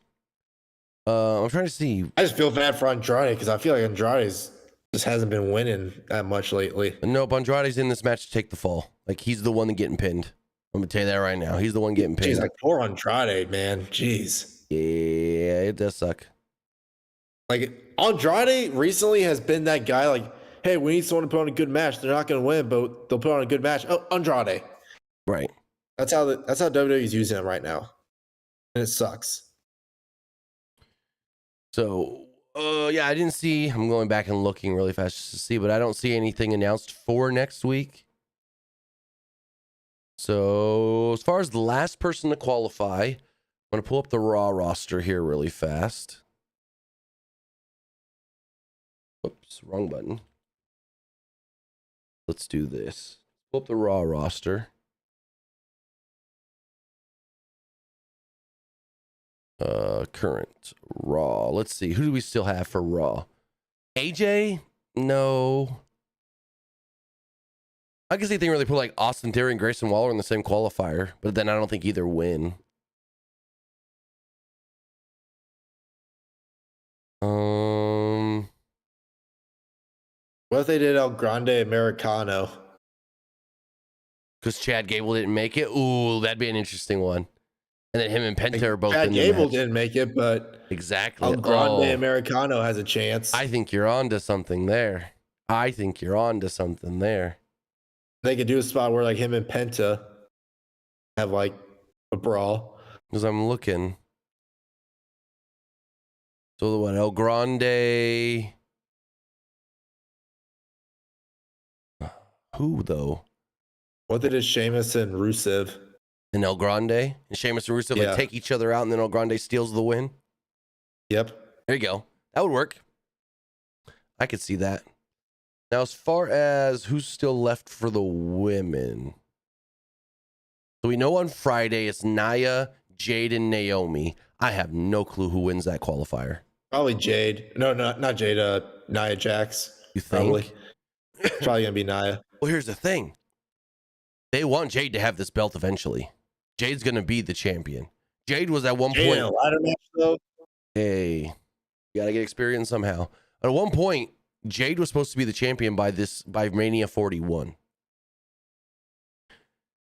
I'm trying to see. I just feel bad for Andrade because I feel like Andrade's just hasn't been winning that much lately. Nope, Andrade's in this match to take the fall. Like, he's the one getting pinned. I'm gonna tell you that right now. He's the one getting pinned. Jeez, like poor Andrade, man. Jeez. Yeah, it does suck. Like, Andrade recently has been that guy. Like, hey, we need someone to put on a good match. They're not going to win, but they'll put on a good match. Oh, Andrade. Right. That's how WWE's using him right now, and it sucks. So, yeah, I didn't see. I'm going back and looking really fast just to see, but I don't see anything announced for next week. So, as far as the last person to qualify, I'm going to pull up the Raw roster here really fast. Oops, wrong button. Let's do this. Pull up the Raw roster. Current Raw. Let's see. Who do we still have for Raw? AJ? No. I guess they think really put like Austin Theory and Grayson Waller in the same qualifier, but then I don't think either win. What if they did El Grande Americano? Because Chad Gable didn't make it. Ooh, that'd be an interesting one. And then him and Penta are both Chad in the Gable match. didn't make it, but Exactly. El Grande Americano has a chance. I think you're on to something there. They could do a spot where like him and Penta have like a brawl. Because I'm looking. So what? El Grande. Who though? What they did Sheamus and Rusev. And El Grande and Sheamus and Rusev like take each other out, and then El Grande steals the win. Yep. There you go. That would work. I could see that. Now, as far as who's still left for the women, so we know on Friday it's Nia, Jade, and Naomi. I have no clue who wins that qualifier. Probably Jade. No, not Jade. Nia Jax. You think? Probably gonna be Nia. Well, here's the thing. They want Jade to have this belt eventually. Jade's gonna be the champion. Jade was at one point. In a ladder match though. Hey, you gotta get experience somehow. At one point, Jade was supposed to be the champion by Mania 41.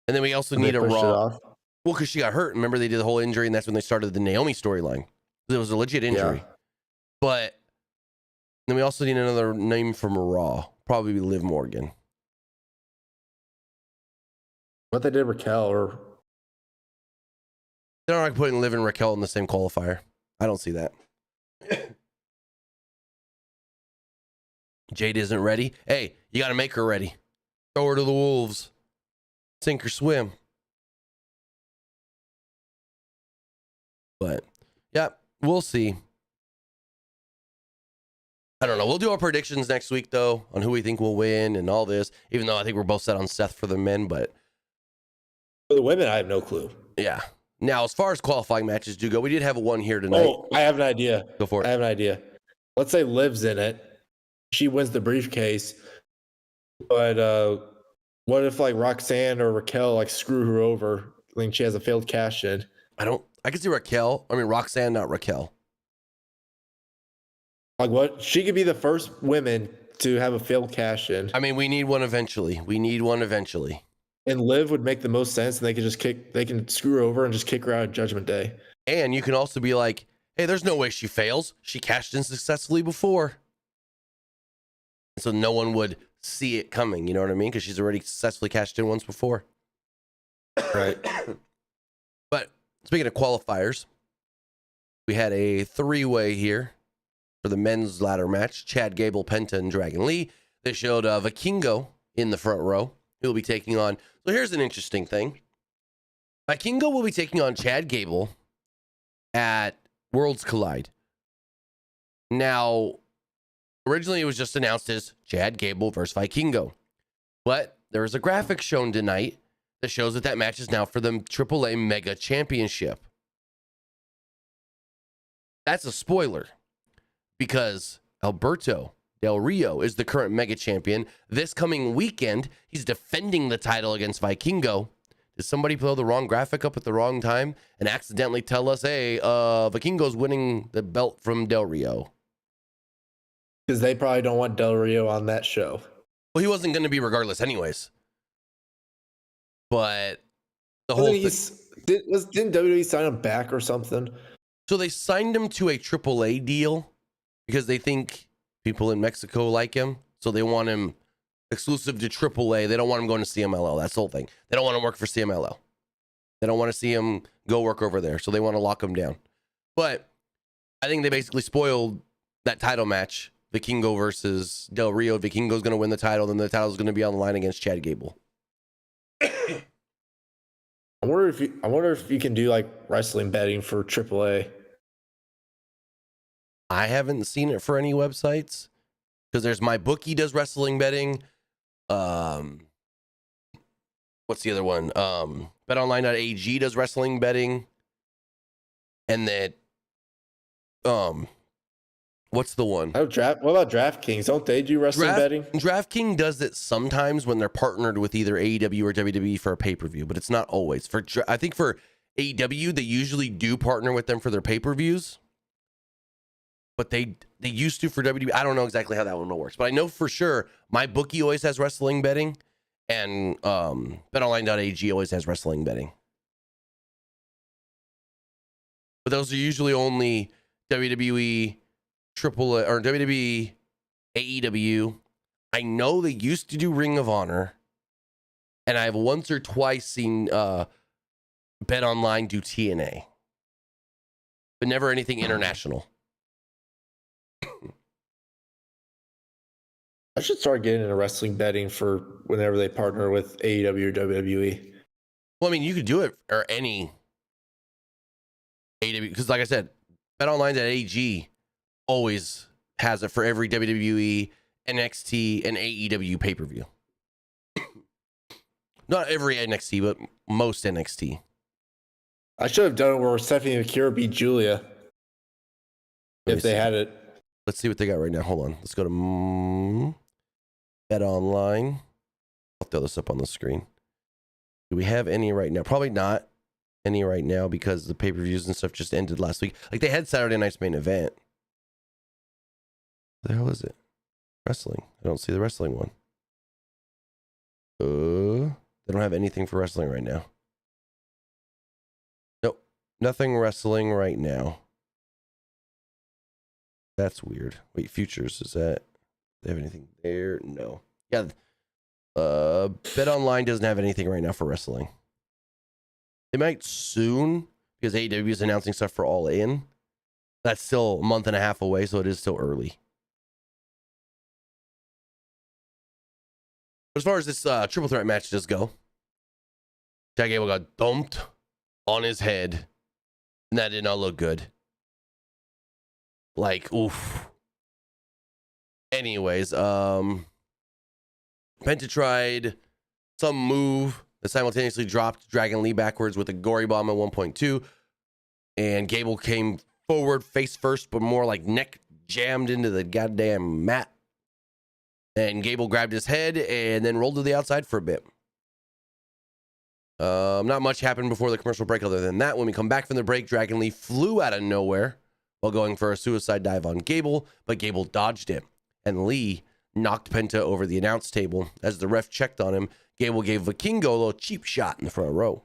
And then we also need a Raw. Well, because she got hurt. Remember, they did the whole injury, and that's when they started the Naomi storyline. It was a legit injury. Yeah. But then we also need another name from Raw. Probably Liv Morgan. What they did Raquel or they're not putting Liv and Raquel in the same qualifier. I don't see that. Jade isn't ready. Hey, you got to make her ready. Throw her to the wolves. Sink or swim. But, yeah, we'll see. I don't know. We'll do our predictions next week, though, on who we think will win and all this, even though I think we're both set on Seth for the men, but for the women, I have no clue. Yeah. Now, as far as qualifying matches do go, we did have one here tonight. Oh, I have an idea. Go for it. I have an idea. Let's say Liv's in it. She wins the briefcase. But what if like Roxanne or Raquel like screw her over? I think she has a failed cash in. I can see Roxanne, not Raquel. Like what? She could be the first women to have a failed cash in. I mean, we need one eventually. And Liv would make the most sense, and they can screw her over and just kick her out at Judgment Day. And you can also be like, hey, there's no way she fails. She cashed in successfully before. So no one would see it coming, you know what I mean? Because she's already successfully cashed in once before. Right. But speaking of qualifiers, we had a three-way here for the men's ladder match. Chad Gable, Penta, and Dragon Lee. They showed Vikingo in the front row. He'll be taking on... So here's an interesting thing. Vikingo will be taking on Chad Gable at Worlds Collide. Now, originally it was just announced as Chad Gable versus Vikingo. But there is a graphic shown tonight that shows that match is now for the AAA Mega Championship. That's a spoiler because Alberto Del Rio is the current Mega Champion. This coming weekend, he's defending the title against Vikingo. Did somebody blow the wrong graphic up at the wrong time and accidentally tell us, hey, Vikingo's winning the belt from Del Rio? Because they probably don't want Del Rio on that show. Well, he wasn't going to be regardless anyways. But the whole thing... Didn't WWE sign him back or something? So they signed him to a AAA deal because they think people in Mexico like him. So they want him exclusive to AAA. They don't want him going to CMLL. That's the whole thing. They don't want him to work for CMLL. They don't want to see him go work over there. So they want to lock him down. But I think they basically spoiled that title match. Vikingo versus Del Rio. Vikingo's going to win the title. Then the title's going to be on the line against Chad Gable. I I wonder if you can do like wrestling betting for AAA. I haven't seen it for any websites because there's MyBookie does wrestling betting. What's the other one? BetOnline.ag does wrestling betting. And then, what's the one? What about DraftKings? Don't they do wrestling betting? DraftKings does it sometimes when they're partnered with either AEW or WWE for a pay-per-view, but it's not always. I think for AEW, they usually do partner with them for their pay-per-views. But they used to for WWE. I don't know exactly how that one works, but I know for sure MyBookie always has wrestling betting, and BetOnline.ag always has wrestling betting. But those are usually only WWE, AAA, or WWE, AEW. I know they used to do Ring of Honor, and I've once or twice seen BetOnline do TNA, but never anything international. I should start getting into wrestling betting for whenever they partner with AEW or WWE. Well, I mean, you could do it or any AEW, because like I said, BetOnline.ag always has it for every WWE, NXT, and AEW pay-per-view. Not every NXT, but most NXT. I should have done it where Stephanie McCure beat Julia. If they had it. Let's see what they got right now. Hold on. Let's go to BetOnline. I'll throw this up on the screen. Do we have any right now? Probably not any right now because the pay-per-views and stuff just ended last week. Like they had Saturday night's main event. What the hell is it? Wrestling. I don't see the wrestling one. They don't have anything for wrestling right now. Nope. Nothing wrestling right now. That's weird. Wait, futures, is that, they have anything there? No. Yeah. BetOnline doesn't have anything right now for wrestling. They might soon because AEW is announcing stuff for All In. That's still a month and a half away, so it is still early. As far as this triple threat match does go, Chad Gable got dumped on his head, and that did not look good. Like, oof. Anyways, Penta tried some move that simultaneously dropped Dragon Lee backwards with a gory bomb at 1.2, and Gable came forward face first, but more like neck jammed into the goddamn mat. And Gable grabbed his head and then rolled to the outside for a bit. Not much happened before the commercial break other than that. When we come back from the break, Dragon Lee flew out of nowhere while going for a suicide dive on Gable, but Gable dodged it. And Lee knocked Penta over the announce table. As the ref checked on him, Gable gave Vikingo a little cheap shot in the front row.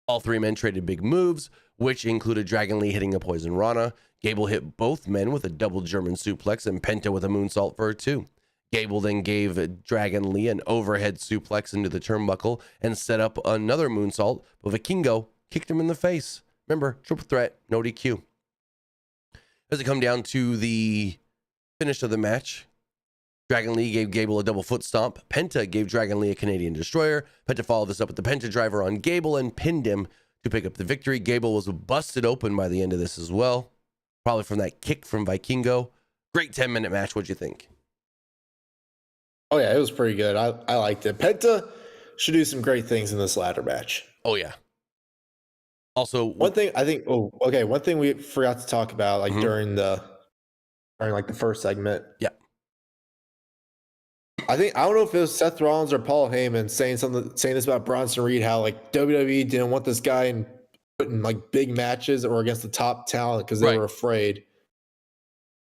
All three men traded big moves, which included Dragon Lee hitting a poison Rana. Gable hit both men with a double German suplex and Penta with a moonsault for a 2. Gable then gave Dragon Lee an overhead suplex into the turnbuckle and set up another moonsault, but Vikingo kicked him in the face. Remember, triple threat, no DQ. As it come down to the finish of the match, Dragon Lee gave Gable a double foot stomp. Penta gave Dragon Lee a Canadian destroyer. Penta followed this up with the Penta driver on Gable and pinned him to pick up the victory. Gable was busted open by the end of this as well, probably from that kick from Vikingo. Great 10-minute match. What'd you think? Oh, yeah, it was pretty good. I liked it. Penta should do some great things in this ladder match. Oh, yeah. Also, one thing I think, one thing we forgot to talk about, like during the first segment. Yeah. I don't know if it was Seth Rollins or Paul Heyman saying this about Bronson Reed, how like WWE didn't want this guy in putting like big matches or against the top talent because they were afraid.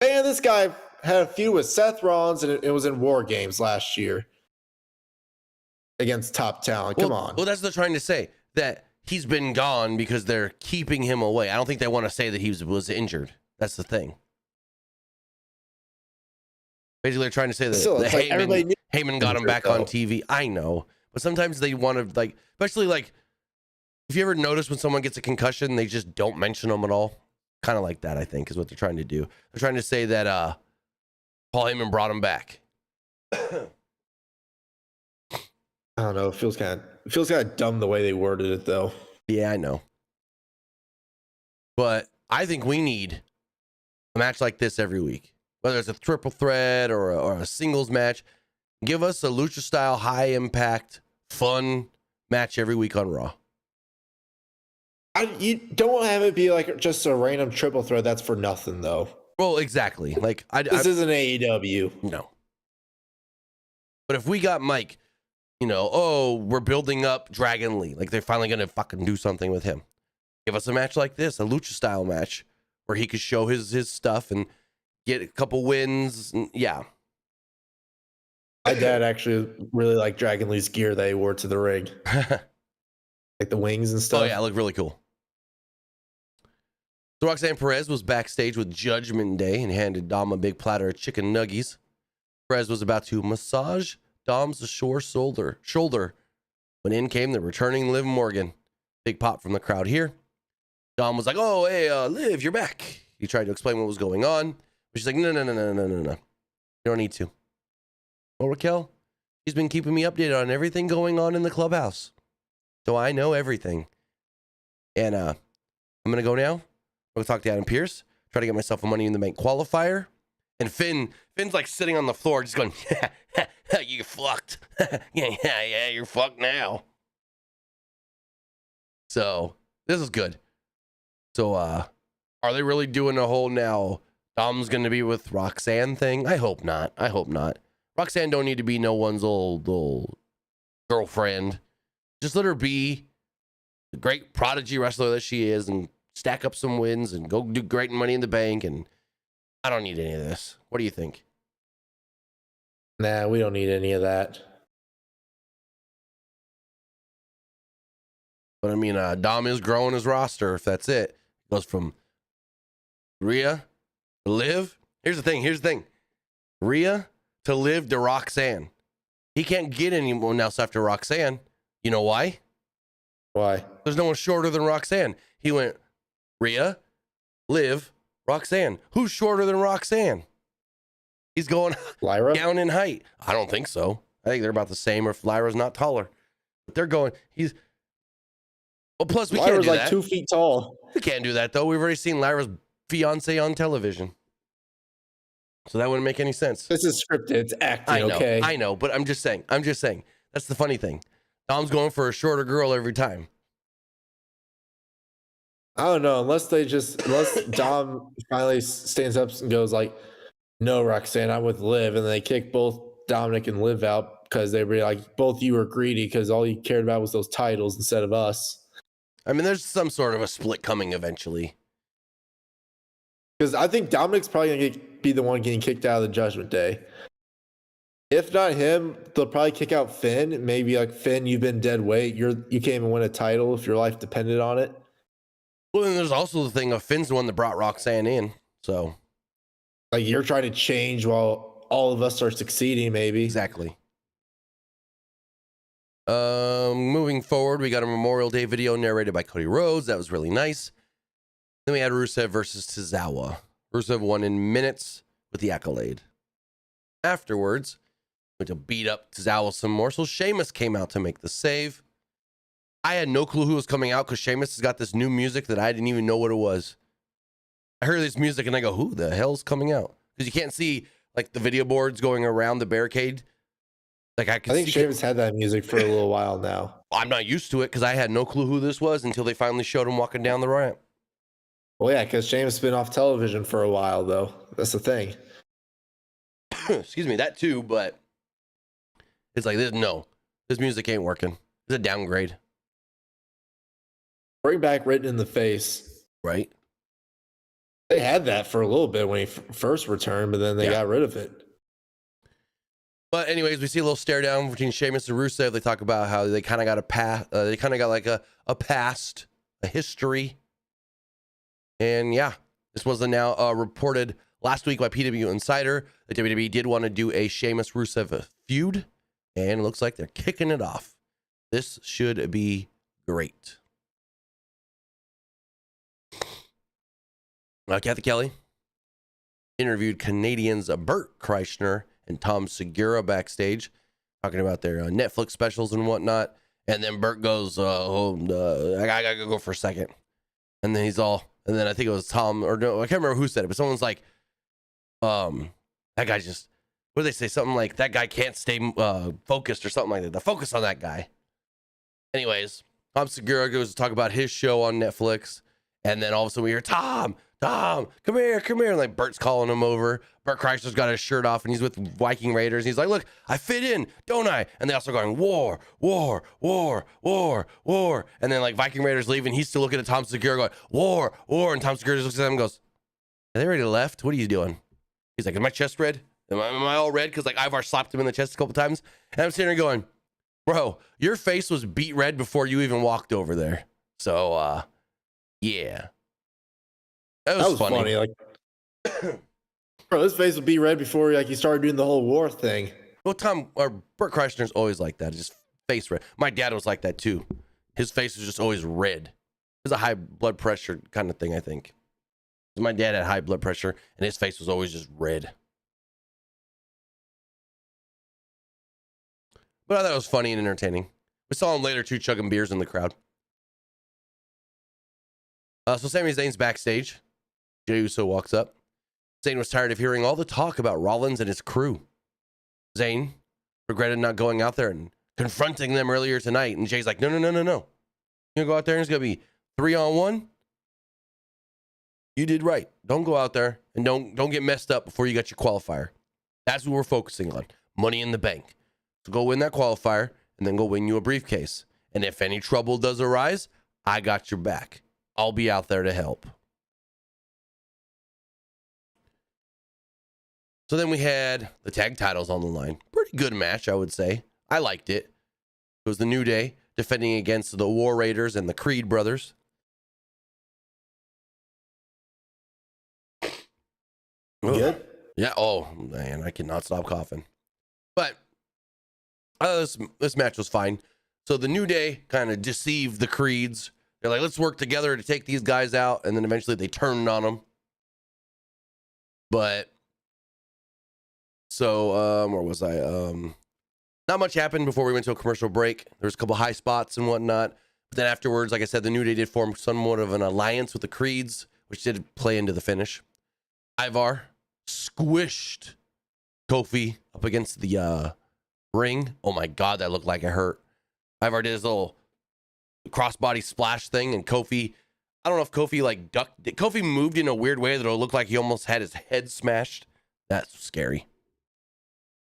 Man, this guy had a feud with Seth Rollins, and it was in War Games last year against top talent. Come on. Well, that's what they're trying to say, that he's been gone because they're keeping him away. I don't think they want to say that he was injured. That's the thing. Basically, they're trying to say that, Heyman got him back on TV. I know, but sometimes they want to, like, especially like, if you ever notice when someone gets a concussion, they just don't mention them at all. Kind of like that, I think, is what they're trying to do. They're trying to say that Paul Heyman brought him back. I don't know. It feels kind of dumb the way they worded it, though. Yeah, I know. But I think we need a match like this every week, whether it's a triple threat or a singles match. Give us a lucha style, high impact, fun match every week on Raw. You don't have it be like just a random triple threat. That's for nothing, though. Well, exactly. Like this isn't AEW. No. But if we got Mike, we're building up Dragon Lee, like they're finally gonna fucking do something with him. Give us a match like this, a lucha style match, where he could show his stuff and get a couple wins. Yeah. My dad actually really liked Dragon Lee's gear that he wore to the ring. Like the wings and stuff. Oh, yeah, it looked really cool. So Roxanne Perez was backstage with Judgment Day and handed Dom a big platter of chicken nuggies. Perez was about to massage Dom's sore shoulder when in came the returning Liv Morgan. Big pop from the crowd here. Dom was like, "Oh, hey, Liv, you're back." He tried to explain what was going on, but she's like, No. You don't need to. Well, Raquel, he's been keeping me updated on everything going on in the clubhouse. So I know everything. And I'm going to go now. I'm going to talk to Adam Pearce, try to get myself a Money in the Bank qualifier. And Finn's like sitting on the floor just going, you fucked. yeah, you're fucked now. So this is good. So are they really doing a whole now Dom's going to be with Roxanne thing? I hope not. Roxanne don't need to be no one's old girlfriend. Just let her be the great prodigy wrestler that she is and stack up some wins and go do great Money in the Bank. And I don't need any of this. What do you think? Nah, we don't need any of that. But I mean, Dom is growing his roster. If that's it, it goes from Rhea to Liv. Here's the thing. Rhea to Liv to Roxanne. He can't get anyone else after Roxanne. You know why? Why? There's no one shorter than Roxanne. He went Rhea, Liv, Roxanne. Who's shorter than Roxanne? He's going Lyra down in height. I don't think so. I think they're about the same, or if Lyra's not taller. But they're going. Well, plus we Lyra's can't do like that. 2 feet tall. We can't do that though. We've already seen Lyra's fiance on television, so that wouldn't make any sense. This is scripted. It's acting. I know, but I'm just saying. That's the funny thing. Dom's going for a shorter girl every time. I don't know. Unless Dom finally stands up and goes like, "No, Roxanne, I'm with Liv," and they kick both Dominic and Liv out because they were like, "Both you were greedy because all you cared about was those titles instead of us." I mean, there's some sort of a split coming eventually. Because I think Dominic's probably going to be the one getting kicked out of the Judgment Day. If not him, they'll probably kick out Finn. Maybe like, Finn, you've been dead weight. You can't even win a title if your life depended on it. Well, then there's also the thing of Finn's the one that brought Roxanne in. So, like, you're trying to change while all of us are succeeding, maybe. Exactly. Moving forward, we got a Memorial Day video narrated by Cody Rhodes. That was really nice. Then we had Rusev versus Tozawa. Rusev won in minutes with the accolade. Afterwards, went to beat up Tozawa some more. So Sheamus came out to make the save. I had no clue who was coming out because Sheamus has got this new music that I didn't even know what it was. I heard this music and I go, who the hell's coming out? Because you can't see like the video boards going around the barricade. Like I think Sheamus had that music for a little while now. I'm not used to it because I had no clue who this was until they finally showed him walking down the ramp. Well, yeah, because Sheamus has been off television for a while, though. That's the thing. Excuse me, that too, but it's like, this music ain't working. It's a downgrade. Bring back Written in the Face. Right? They had that for a little bit when he first returned, but then they got rid of it. But anyways, we see a little stare down between Sheamus and Rusev. They talk about how they kind of got a past. They kind of got like a past, a history. And yeah, this was now reported last week by PWU Insider. The WWE did want to do a Sheamus Rusev feud, and it looks like they're kicking it off. This should be great. Kathy Kelly interviewed Canadians Bert Kreischer and Tom Segura backstage talking about their Netflix specials and whatnot. And then Bert goes, I gotta go for a second. And then and then I think it was Tom, or no, I can't remember who said it, but someone's like, that guy just, what did they say? Something like, that guy can't stay focused or something like that. The focus on that guy. Anyways, Tom Segura goes to talk about his show on Netflix. And then all of a sudden we hear, Tom, come here. And like Bert's calling him over. Bert Kreischer's got his shirt off and he's with Viking Raiders. And he's like, look, I fit in, don't I? And they also going, war. And then like Viking Raiders leave and he's still looking at Tom Segura going, war. And Tom Segura just looks at him and goes, are they already left? What are you doing? He's like, is my chest red? Am I all red? Because like Ivar slapped him in the chest a couple times. And I'm sitting there going, bro, your face was beat red before you even walked over there. So, yeah. That was funny. Like, bro, his face would be red before like he started doing the whole war thing. Well, Bert Kreischer's always like that. Just face red. My dad was like that too. His face was just always red. It's a high blood pressure kind of thing, I think. My dad had high blood pressure, and his face was always just red. But I thought it was funny and entertaining. We saw him later too, chugging beers in the crowd. So Sami Zayn's backstage. Jey Uso walks up. Zayn was tired of hearing all the talk about Rollins and his crew. Zayn regretted not going out there and confronting them earlier tonight. And Jay's like, no. You're going to go out there and it's going to be 3-on-1? You did right. Don't go out there and don't get messed up before you got your qualifier. That's what we're focusing on. Money in the bank. So go win that qualifier and then go win you a briefcase. And if any trouble does arise, I got your back. I'll be out there to help. So then we had the tag titles on the line. Pretty good match, I would say. I liked it. It was the New Day defending against the War Raiders and the Creed brothers. Good? Yeah. Oh, man, I cannot stop coughing. But this match was fine. So the New Day kind of deceived the Creeds. They're like, let's work together to take these guys out. And then eventually they turned on them. But so, where was I? Not much happened before we went to a commercial break. There was a couple high spots and whatnot. But then afterwards, like I said, the New Day did form somewhat of an alliance with the Creeds, which did play into the finish. Ivar squished Kofi up against the ring. Oh my God, that looked like it hurt. Ivar did his little crossbody splash thing, and Kofi, I don't know if Kofi like ducked. Kofi moved in a weird way that it looked like he almost had his head smashed. That's scary.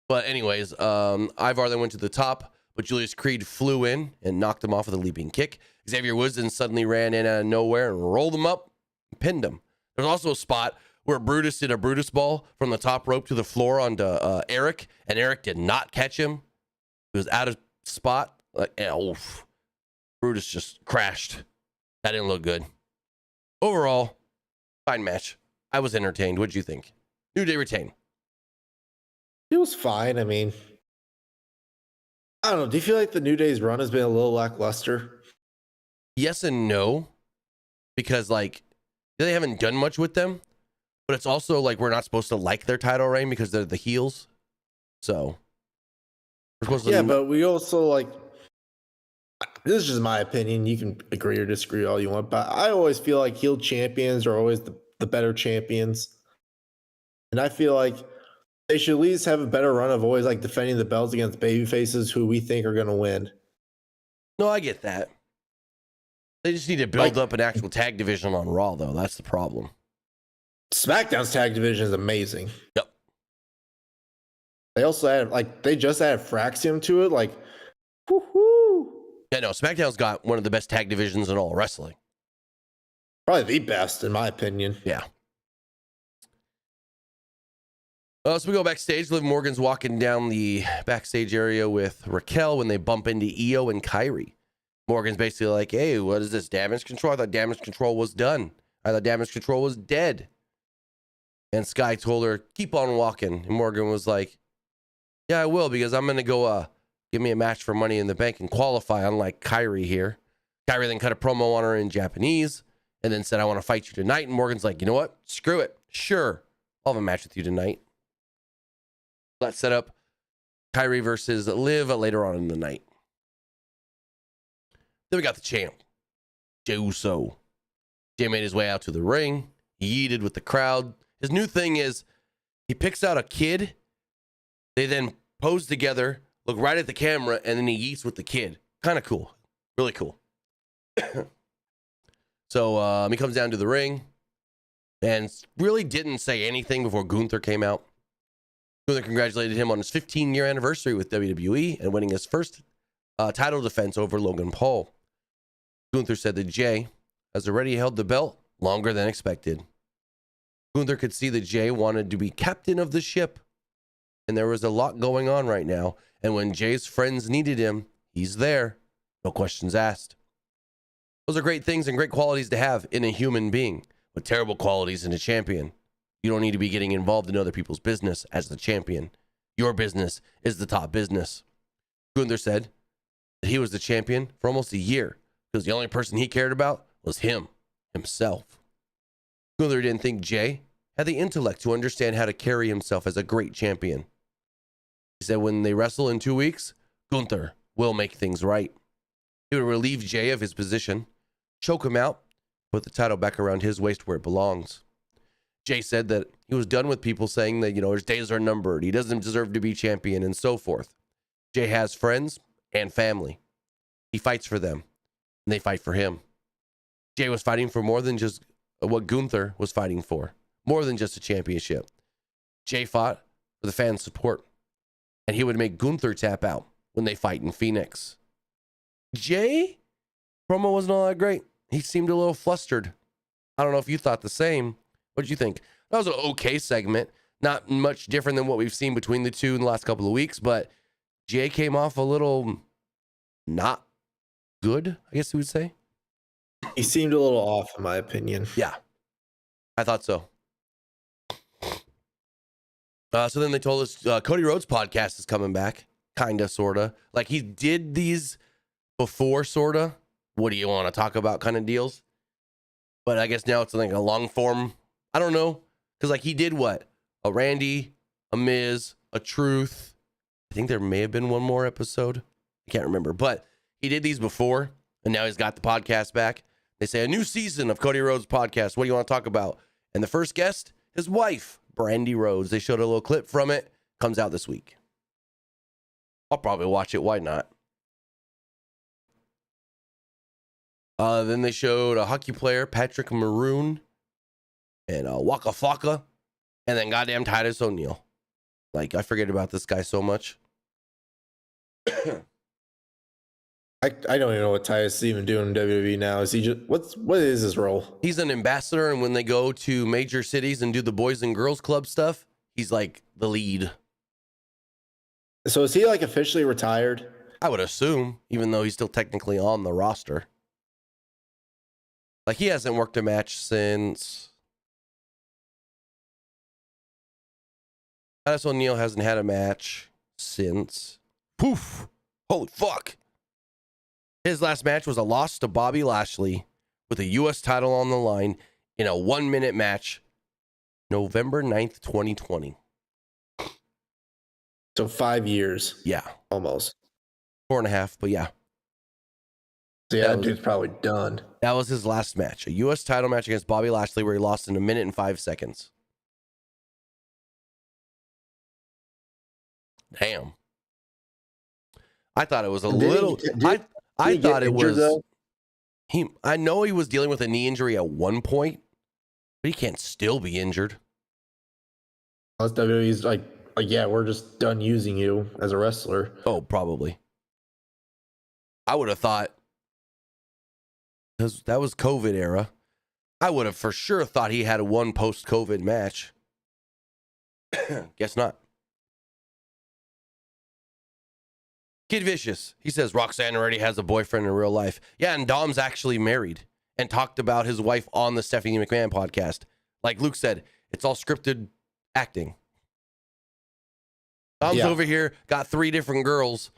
But anyways, Ivar then went to the top, but Julius Creed flew in and knocked him off with a leaping kick. Xavier Woods then suddenly ran in out of nowhere and rolled him up and pinned him. There's also a spot where Brutus did a Brutus ball from the top rope to the floor onto Eric, and Eric did not catch him. He was out of spot. Brutus just crashed. That didn't look good. Overall, fine match. I was entertained. What'd you think? New Day retain. It was fine. I mean, I don't know. Do you feel like the New Day's run has been a little lackluster? Yes and no. Because, like, they haven't done much with them. But it's also, like, we're not supposed to like their title reign because they're the heels. So. We're supposed to. Yeah, but we also, like, this is just my opinion. You can agree or disagree all you want. But I always feel like heel champions are always the better champions. And I feel like they should at least have a better run of always like defending the belts against baby faces who we think are going to win. No, I get that. They just need to build up an actual tag division on Raw, though. That's the problem. SmackDown's tag division is amazing. Yep. They also added, they just added Fraxium to it. Like, whoo-hoo. Yeah, no, SmackDown's got one of the best tag divisions in all wrestling. Probably the best, in my opinion. Yeah. So we go backstage. Liv Morgan's walking down the backstage area with Raquel when they bump into Io and Kairi. Morgan's basically like, hey, what is this, damage control? I thought damage control was done. I thought damage control was dead. And Sky told her, keep on walking. And Morgan was like, yeah, I will, because I'm going to go give me a match for Money in the Bank and qualify, unlike Kairi here. Kairi then cut a promo on her in Japanese and then said, I want to fight you tonight. And Morgan's like, you know what? Screw it. Sure. I'll have a match with you tonight. That set up Kairi versus Liv later on in the night. Then we got the champ, Jey Uso. Jey made his way out to the ring. He yeeted with the crowd. His new thing is he picks out a kid. They then pose together, look right at the camera, and then he yeets with the kid. Kind of cool. Really cool. So he comes down to the ring and really didn't say anything before Gunther came out. Gunther congratulated him on his 15-year anniversary with WWE and winning his first title defense over Logan Paul. Gunther said that Jey has already held the belt longer than expected. Gunther could see that Jey wanted to be captain of the ship, and there was a lot going on right now. And when Jey's friends needed him, he's there. No questions asked. Those are great things and great qualities to have in a human being, but terrible qualities in a champion. You don't need to be getting involved in other people's business as the champion. Your business is the top business. Gunther said that he was the champion for almost a year because the only person he cared about was himself. Gunther didn't think Jey had the intellect to understand how to carry himself as a great champion. He said when they wrestle in 2 weeks, Gunther will make things right. He would relieve Jey of his position, choke him out, put the title back around his waist where it belongs. Jey said that he was done with people saying that, his days are numbered. He doesn't deserve to be champion and so forth. Jey has friends and family. He fights for them, and they fight for him. Jey was fighting for more than just what Gunther was fighting for, more than just a championship. Jey fought for the fans' support, and he would make Gunther tap out when they fight in Phoenix. Jey promo wasn't all that great. He seemed a little flustered. I don't know if you thought the same. What did you think? That was an okay segment. Not much different than what we've seen between the two in the last couple of weeks, but Jey came off a little not good, I guess you would say. He seemed a little off, in my opinion. Yeah, I thought so. So then they told us Cody Rhodes' podcast is coming back. Kinda, sorta. Like he did these before, sorta. What do you want to talk about kind of deals? But I guess now it's like a long form. I don't know. Because like he did what? A Randy, a Miz, a Truth. I think there may have been one more episode. I can't remember. But he did these before. And now he's got the podcast back. They say a new season of Cody Rhodes' podcast. What do you want to talk about? And the first guest, his wife, Brandy Rhodes. They showed a little clip from it. Comes out this week. I'll probably watch it. Why not? Then they showed a hockey player, Patrick Maroon, and Waka Flocka, and then goddamn Titus O'Neil. Like, I forget about this guy so much. I don't even know what Titus is even doing in WWE now. Is he just what is his role? He's an ambassador, and when they go to major cities and do the Boys and Girls Club stuff, he's like the lead. So is he like officially retired? I would assume, even though he's still technically on the roster. Like, he hasn't worked a match since... Titus O'Neil hasn't had a match since... Poof! Holy fuck! His last match was a loss to Bobby Lashley with a U.S. title on the line in a 1-minute match, November 9th, 2020. So 5 years. Yeah. Almost. 4.5, but yeah. So yeah, that dude's probably done. That was his last match. A U.S. title match against Bobby Lashley where he lost in 1 minute and 5 seconds. Damn. I thought it was a little... I thought it was... Though? I know he was dealing with a knee injury at one point, but he can't still be injured. Unless WWE's like, yeah, we're just done using you as a wrestler. Oh, probably. I would have thought... Because that was COVID era. I would have for sure thought he had a one post-COVID match. Guess not. Kid Vicious. He says Roxanne already has a boyfriend in real life. Yeah, and Dom's actually married and talked about his wife on the Stephanie McMahon podcast. Like Luke said, it's all scripted acting. Dom's over here, got 3 different girls,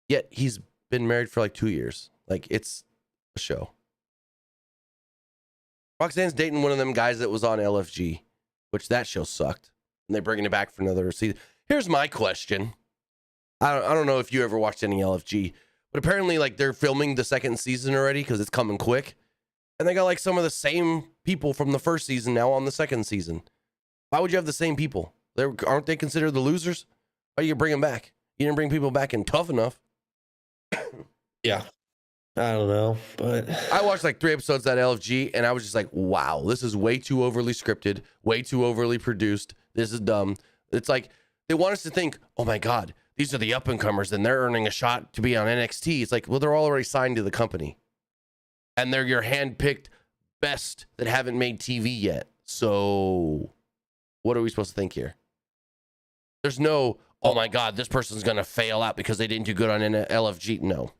yet he's been married for like 2 years. Like, it's a show. Roxanne's dating one of them guys that was on LFG, which that show sucked. And they're bringing it back for another season. Here's my question. I don't know if you ever watched any LFG, but apparently like they're filming the second season already because it's coming quick. And they got like some of the same people from the first season now on the second season. Why would you have the same people? Aren't they considered the losers? Why do you bring them back? You didn't bring people back in Tough Enough. Yeah. I don't know, but I watched like 3 episodes of that LFG and I was just like, wow, this is way too overly scripted, way too overly produced. This is dumb. It's like they want us to think, oh my God, these are the up and comers and they're earning a shot to be on NXT. It's like, well, they're all already signed to the company and they're your hand-picked best that haven't made TV yet. So what are we supposed to think here? There's no, oh my God, this person's going to fail out because they didn't do good on LFG. No.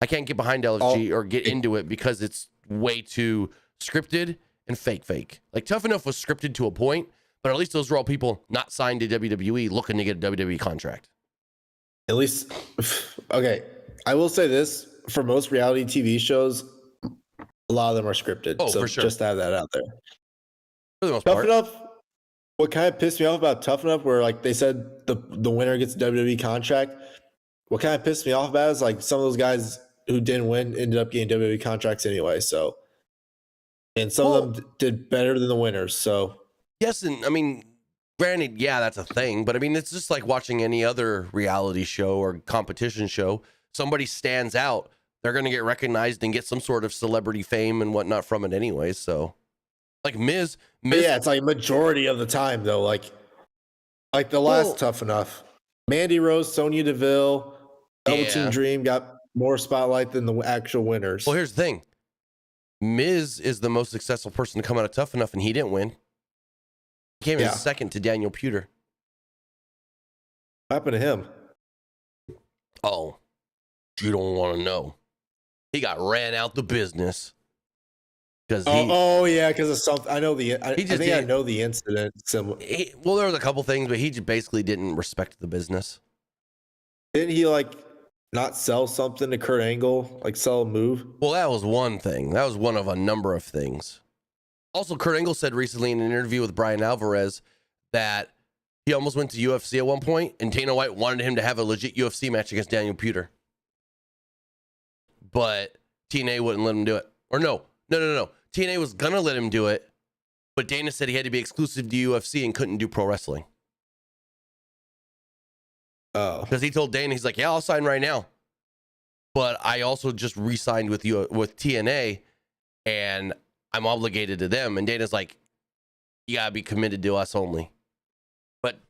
I can't get behind LFG or get into it because it's way too scripted and fake. Like Tough Enough was scripted to a point, but at least those were all people not signed to WWE looking to get a WWE contract. at least, okay, I will say this, for most reality TV shows, a lot of them are scripted. Oh, so for sure. just to have that out there. For the most Tough part. Enough, what kind of pissed me off about Tough Enough, where like they said the winner gets a WWE contract, what kind of pissed me off about is like some of those guys who didn't win ended up getting WWE contracts anyway. So, and some of them did better than the winners. So, yes, and I mean, granted, yeah, that's a thing, but I mean, it's just like watching any other reality show or competition show. Somebody stands out, they're going to get recognized and get some sort of celebrity fame and whatnot from it anyway. So, like Miz, yeah, it's like majority of the time though. Like the last Tough Enough, Mandy Rose, Sonya Deville, Velveteen Dream got more spotlight than the actual winners. Well, here's the thing. Miz is the most successful person to come out of Tough Enough, and he didn't win. He came in second to Daniel Puder. What happened to him? Oh, you don't want to know. He got ran out the business. Because because of something. I know I know the incident. Well, there was a couple things, but he just basically didn't respect the business. Didn't he like not sell something to Kurt Angle, like sell a move? Well, that was one thing. That was one of a number of things. Also, Kurt Angle said recently in an interview with Brian Alvarez that he almost went to UFC at one point, and Dana White wanted him to have a legit UFC match against Daniel Puder. But TNA wouldn't let him do it. Or no. TNA was going to let him do it, but Dana said he had to be exclusive to UFC and couldn't do pro wrestling. Oh. Because he told Dana, he's like, yeah, I'll sign right now. But I also just re-signed with TNA, and I'm obligated to them. And Dana's like, you got to be committed to us only. But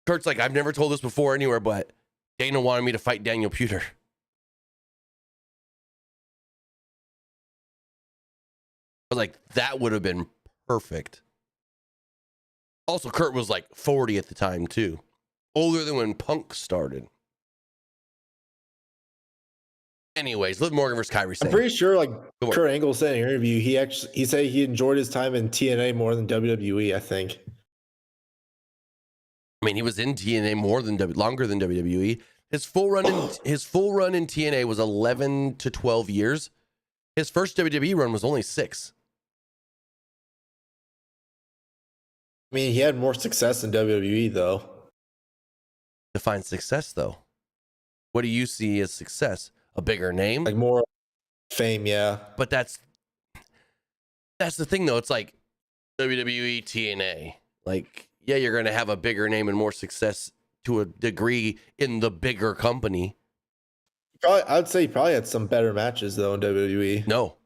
Kurt's like, I've never told this before anywhere, but Dana wanted me to fight Daniel Puder. I was like, that would have been perfect. Also, Kurt was like 40 at the time, too. Older than when Punk started. Anyways, Liv Morgan versus Kairi. I'm pretty sure, like Kurt Angle said in an interview, he said he enjoyed his time in TNA more than WWE. I think. I mean, he was in TNA longer than WWE. His full run in TNA was 11 to 12 years. His first WWE run was only 6. I mean, he had more success in WWE though. Define success though. What do you see as success? A bigger name? Like more fame, yeah. But that's the thing though. It's like WWE, TNA. Like, yeah, you're going to have a bigger name and more success to a degree in the bigger company. I'd say he probably had some better matches though in WWE. No.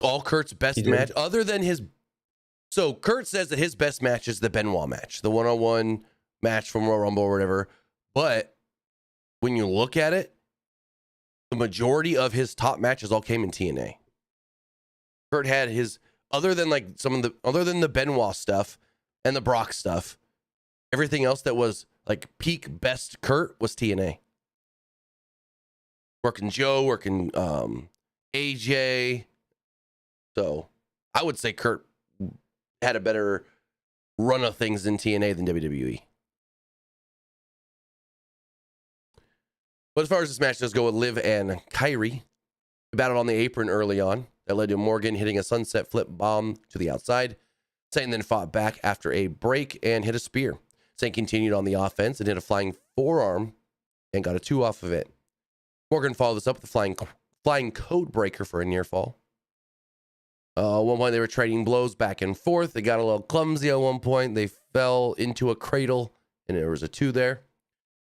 All Kurt's best match, other than his. So Kurt says that his best match is the Benoit match, the one-on-one match from Royal Rumble or whatever. But when you look at it, the majority of his top matches all came in TNA. Kurt had his, other than the Benoit stuff and the Brock stuff, everything else that was like peak best Kurt was TNA. Working Joe, working AJ. So I would say Kurt had a better run of things in TNA than WWE. But as far as this match does go with Liv and Kairi, they battled on the apron early on. That led to Morgan hitting a sunset flip bomb to the outside. Satan then fought back after a break and hit a spear. Zayn continued on the offense and hit a flying forearm and got a 2 off of it. Morgan followed this up with a flying code breaker for a near fall. At one point, they were trading blows back and forth. They got a little clumsy at one point. They fell into a cradle, and there was a 2 there.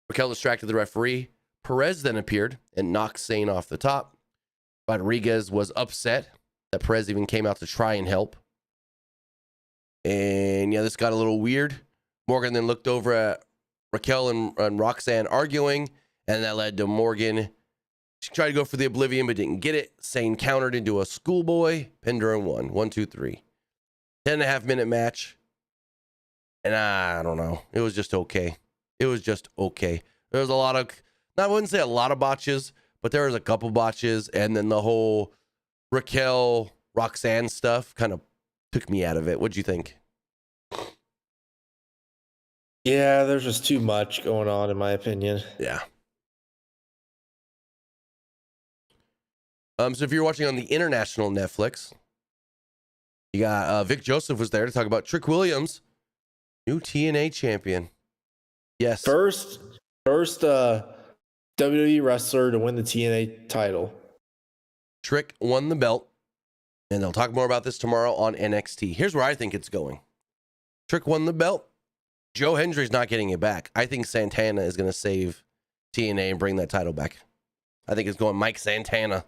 Raquel distracted the referee. Perez then appeared and knocked Zayn off the top. Rodriguez was upset that Perez even came out to try and help. And yeah, this got a little weird. Morgan then looked over at Raquel and Roxanne arguing, and that led to Morgan. She tried to go for the Oblivion, but didn't get it. Zayn countered into a schoolboy, pinned her and won. 1, 2, 3. 10.5-minute match. And I don't know. It was just okay. It was just okay. There was a lot of, I wouldn't say a lot of botches, but there was a couple botches. And then the whole Raquel, Roxanne stuff kind of took me out of it. What'd you think? Yeah, there's just too much going on, in my opinion. Yeah. So if you're watching on the international Netflix, you got Vic Joseph was there to talk about Trick Williams, new TNA champion. Yes. First WWE wrestler to win the TNA title. Trick won the belt, and they'll talk more about this tomorrow on NXT. Here's where I think it's going. Trick won the belt. Joe Hendry's not getting it back. I think Santana is going to save TNA and bring that title back. I think it's going Mike Santana.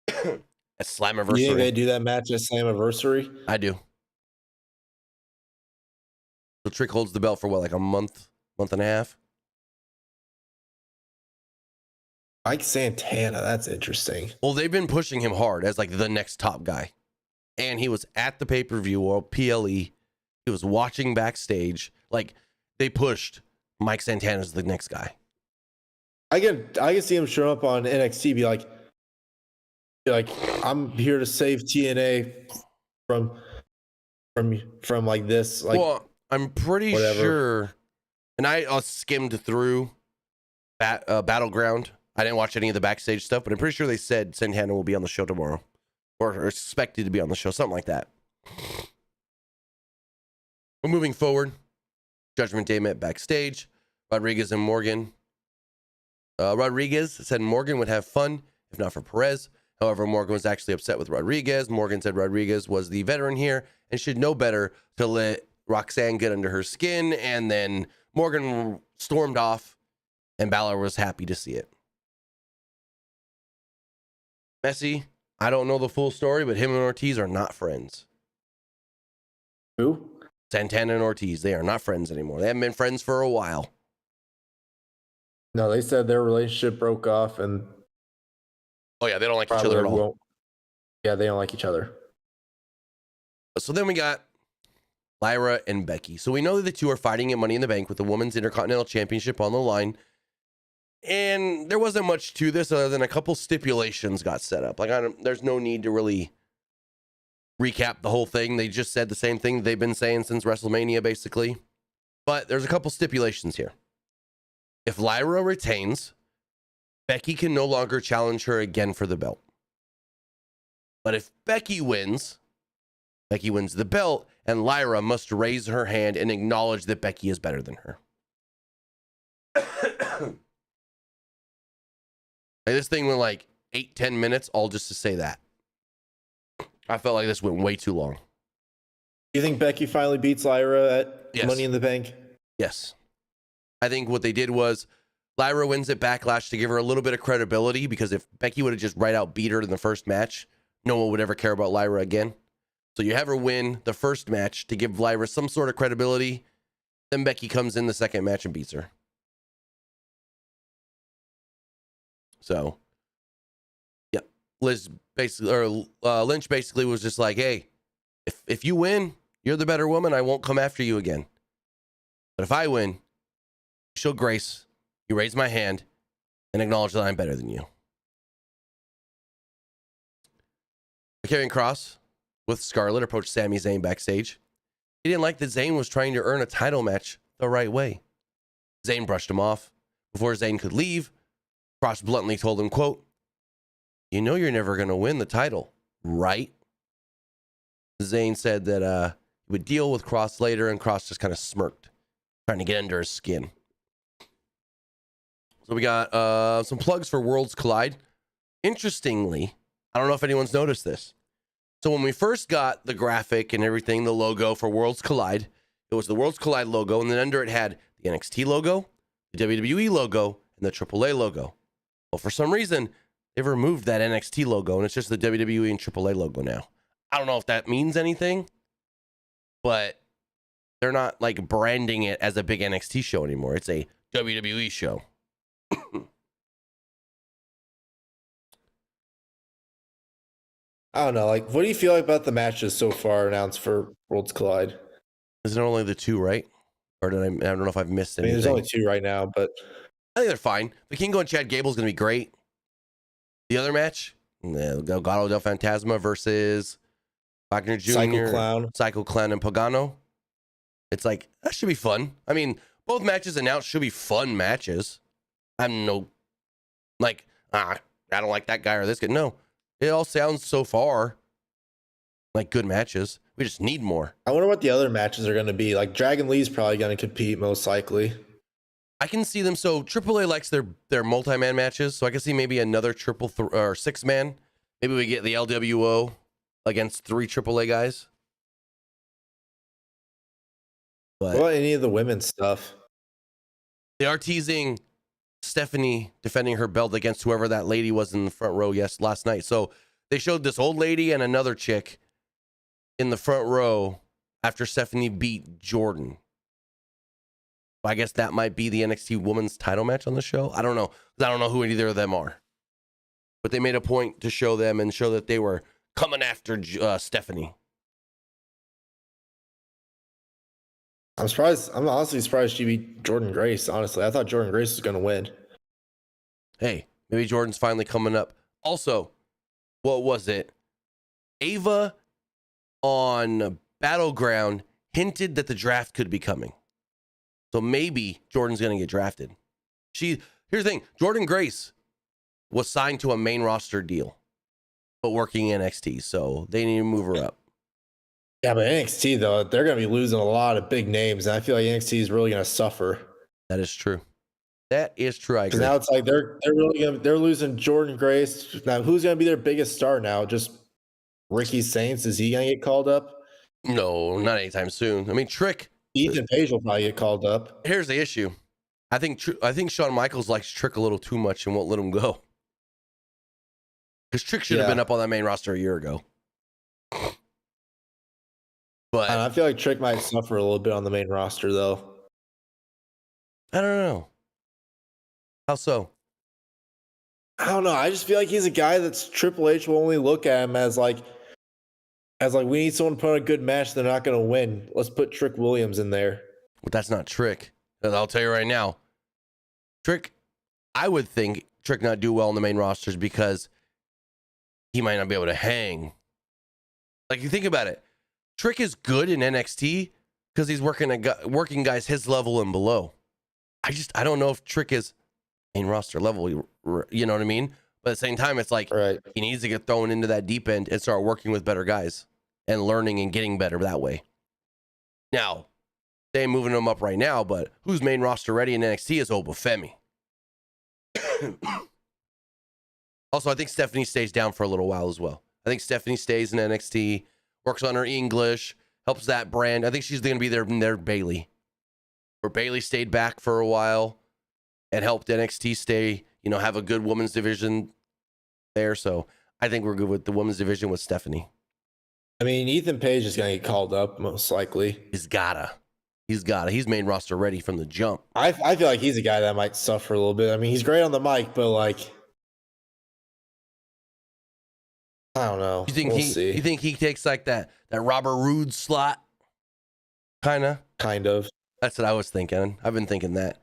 At Slammiversary. You think they do that match at Slammiversary? I do. So Trick holds the belt for what, like a month and a half? Mike Santana, that's interesting. Well, they've been pushing him hard as like the next top guy. And he was at the pay-per-view or PLE. He was watching backstage. Like, they pushed Mike Santana as the next guy. I can see him show up on NXT, be like, I'm here to save TNA from like this. Like, well, I'm pretty sure, and I skimmed through Battleground. I didn't watch any of the backstage stuff, but I'm pretty sure they said Santana will be on the show tomorrow, or expected to be on the show, something like that. But moving forward, Judgment Day met backstage. Rodriguez and Morgan. Rodriguez said Morgan would have fun if not for Perez. However, Morgan was actually upset with Rodriguez. Morgan said Rodriguez was the veteran here and should know better to let Roxanne get under her skin. And then Morgan stormed off, and Balor was happy to see it. Messy, I don't know the full story, but him and Ortiz are not friends. Who? Santana and Ortiz, they are not friends anymore. They haven't been friends for a while. No, they said their relationship broke off, and oh yeah, they don't like each other at all. Yeah, they don't like each other. So then we got Lyra and Becky. So we know that the two are fighting at Money in the Bank with the Women's Intercontinental Championship on the line. And there wasn't much to this other than a couple stipulations got set up. Like, there's no need to really recap the whole thing. They just said the same thing they've been saying since WrestleMania, basically. But there's a couple stipulations here. If Lyra retains, Becky can no longer challenge her again for the belt. But if Becky wins the belt, and Lyra must raise her hand and acknowledge that Becky is better than her. This thing went like 8-10 minutes, all just to say that. I felt like this went way too long. You think Becky finally beats Lyra at Money in the Bank? Yes. I think what they did was Lyra wins at Backlash to give her a little bit of credibility, because if Becky would have just right out beat her in the first match, no one would ever care about Lyra again. So you have her win the first match to give Lyra some sort of credibility. Then Becky comes in the second match and beats her. So, yeah, Lynch basically was just like, hey, if you win, you're the better woman. I won't come after you again. But if I win, show grace, you raise my hand, and acknowledge that I'm better than you. Karrion Kross with Scarlett approached Sami Zayn backstage. He didn't like that Zayn was trying to earn a title match the right way. Zayn brushed him off. Before Zayn could leave, Kross bluntly told him, quote, "You know you're never going to win the title, right?" Zayn said that he would deal with Kross later, and Kross just kind of smirked. trying to get under his skin. So we got some plugs for Worlds Collide. Interestingly, I don't know if anyone's noticed this. So when we first got the graphic and everything, the logo for Worlds Collide, it was the Worlds Collide logo, and then under it had the NXT logo, the WWE logo, and the AAA logo. Well, for some reason, they've removed that NXT logo, and it's just the WWE and AAA logo now. I don't know if that means anything, but they're not like branding it as a big NXT show anymore. It's a WWE show. I don't know. Like, what do you feel like about the matches so far announced for Worlds Collide? Is it only the two, right? Or did I don't know if I've missed I mean, anything. there's only two right now, but I think they're fine. Vikingo and Chad Gable is going to be great. The other match, Delgado del Fantasma versus Wagner Jr., Psycho Clown, and Pagano. It's like, that should be fun. I mean, both matches announced should be fun matches. I'm no, like, I don't like that guy or this guy. No, it all sounds so far like good matches. We just need more. I wonder what the other matches are going to be. Like, Dragon Lee's probably going to compete most likely. I can see them. So AAA likes their multi-man matches. So I can see maybe another or six-man. Maybe we get the LWO against 3 AAA guys. But what about any of the women's stuff? They are teasing Stephanie defending her belt against whoever that lady was in the front row last night. So they showed this old lady and another chick in the front row after Stephanie beat Jordan. I guess that might be the NXT women's title match on the show. I don't know. I don't know who either of them are. But they made a point to show them and show that they were coming after Stephanie. I'm surprised. I'm honestly surprised she beat Jordan Grace, honestly. I thought Jordan Grace was going to win. Hey, maybe Jordan's finally coming up. Also, what was it? Ava on Battleground hinted that the draft could be coming. So maybe Jordan's going to get drafted. Here's the thing. Jordan Grace was signed to a main roster deal, but working in NXT. So they need to move her up. Yeah, but NXT, though, they're going to be losing a lot of big names. And I feel like NXT is really going to suffer. That is true. That is true. I agree. Now it's like they're losing Jordan Grace. Now, who's going to be their biggest star now? Just Ricky Saints? Is he going to get called up? No, not anytime soon. I mean, Trick. Ethan Page will probably get called up. Here's the issue. I think Shawn Michaels likes Trick a little too much and won't let him go. Because Trick should have been up on that main roster a year ago. But I feel like Trick might suffer a little bit on the main roster, though. I don't know. How so? I don't know. I just feel like he's a guy that's Triple H will only look at him as like we need someone to put on a good match. They're not going to win. Let's put Trick Williams in there. But that's not Trick. I'll tell you right now. Trick, I would think Trick not do well on the main rosters because he might not be able to hang. Like, you think about it. Trick is good in NXT because he's working guys his level and below. I don't know if Trick is main roster level. You know what I mean? But at the same time, it's like he needs to get thrown into that deep end and start working with better guys and learning and getting better that way. Now, they ain't moving him up right now, but who's main roster ready in NXT is Obafemi. Also, I think Stephanie stays down for a little while as well. I think Stephanie stays in NXT, works on her English, helps that brand. I think she's going to be their Bailey. Where Bailey stayed back for a while and helped NXT stay, have a good women's division there. So I think we're good with the women's division with Stephanie. I mean, Ethan Page is going to get called up most likely. He's gotta. He's main roster ready from the jump. I feel like he's a guy that might suffer a little bit. I mean, he's great on the mic, but like, I don't know. You think he takes like that Robert Roode slot? Kind of. That's what I was thinking. I've been thinking that.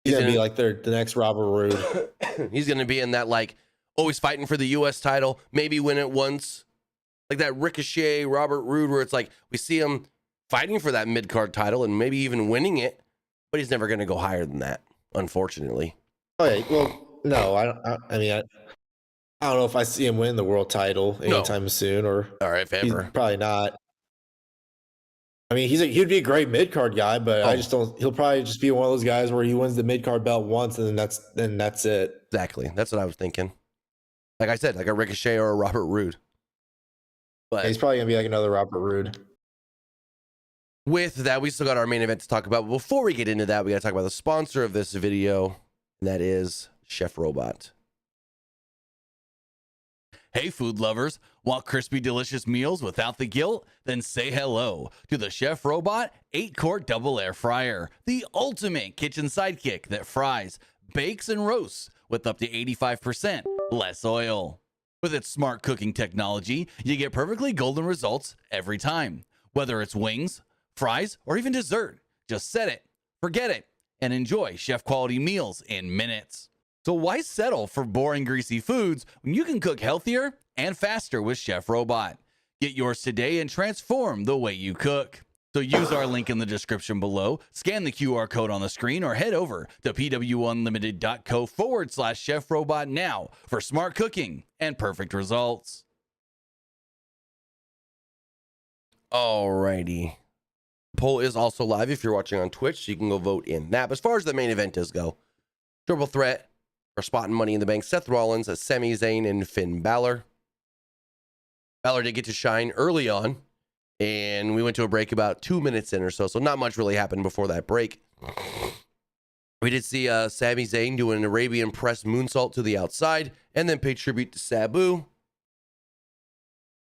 He's going to be like the next Robert Roode. He's going to be in that, like, always fighting for the U.S. title, maybe win it once. Like that Ricochet, Robert Roode, where it's like we see him fighting for that mid-card title and maybe even winning it, but he's never going to go higher than that, unfortunately. Oh, yeah. Well, no, I mean, I don't know if I see him win the world title anytime soon or if ever. Probably not. I mean, he'd be a great mid card guy, but I just don't. He'll probably just be one of those guys where he wins the mid card belt once, and then that's it. Exactly. That's what I was thinking. Like I said, like a Ricochet or a Robert Roode. But Yeah, he's probably gonna be like another Robert Roode. with that, we still got our main event to talk about. But before we get into that, we got to talk about the sponsor of this video, and that is Chef Robot. Hey, food lovers, want crispy, delicious meals without the guilt? Then say hello to the Chef Robot 8-quart double air fryer, the ultimate kitchen sidekick that fries, bakes, and roasts with up to 85% less oil. With its smart cooking technology, you get perfectly golden results every time. Whether it's wings, fries, or even dessert, just set it, forget it, and enjoy chef-quality meals in minutes. So why settle for boring, greasy foods when you can cook healthier and faster with Chef Robot? Get yours today and transform the way you cook. So use our link in the description below, scan the QR code on the screen, or head over to pwunlimited.co/Chef Robot now for smart cooking and perfect results. Alrighty. Poll is also live if you're watching on Twitch, so you can go vote in that. But as far as the main event does go, triple threat for spotting Money in the Bank: Seth Rollins, Sami Zayn, and Finn Balor. Balor did get to shine early on, and we went to a break about 2 minutes in or so, so not much really happened before that break. We did see Sami Zayn do an Arabian press moonsault to the outside, and then pay tribute to Sabu.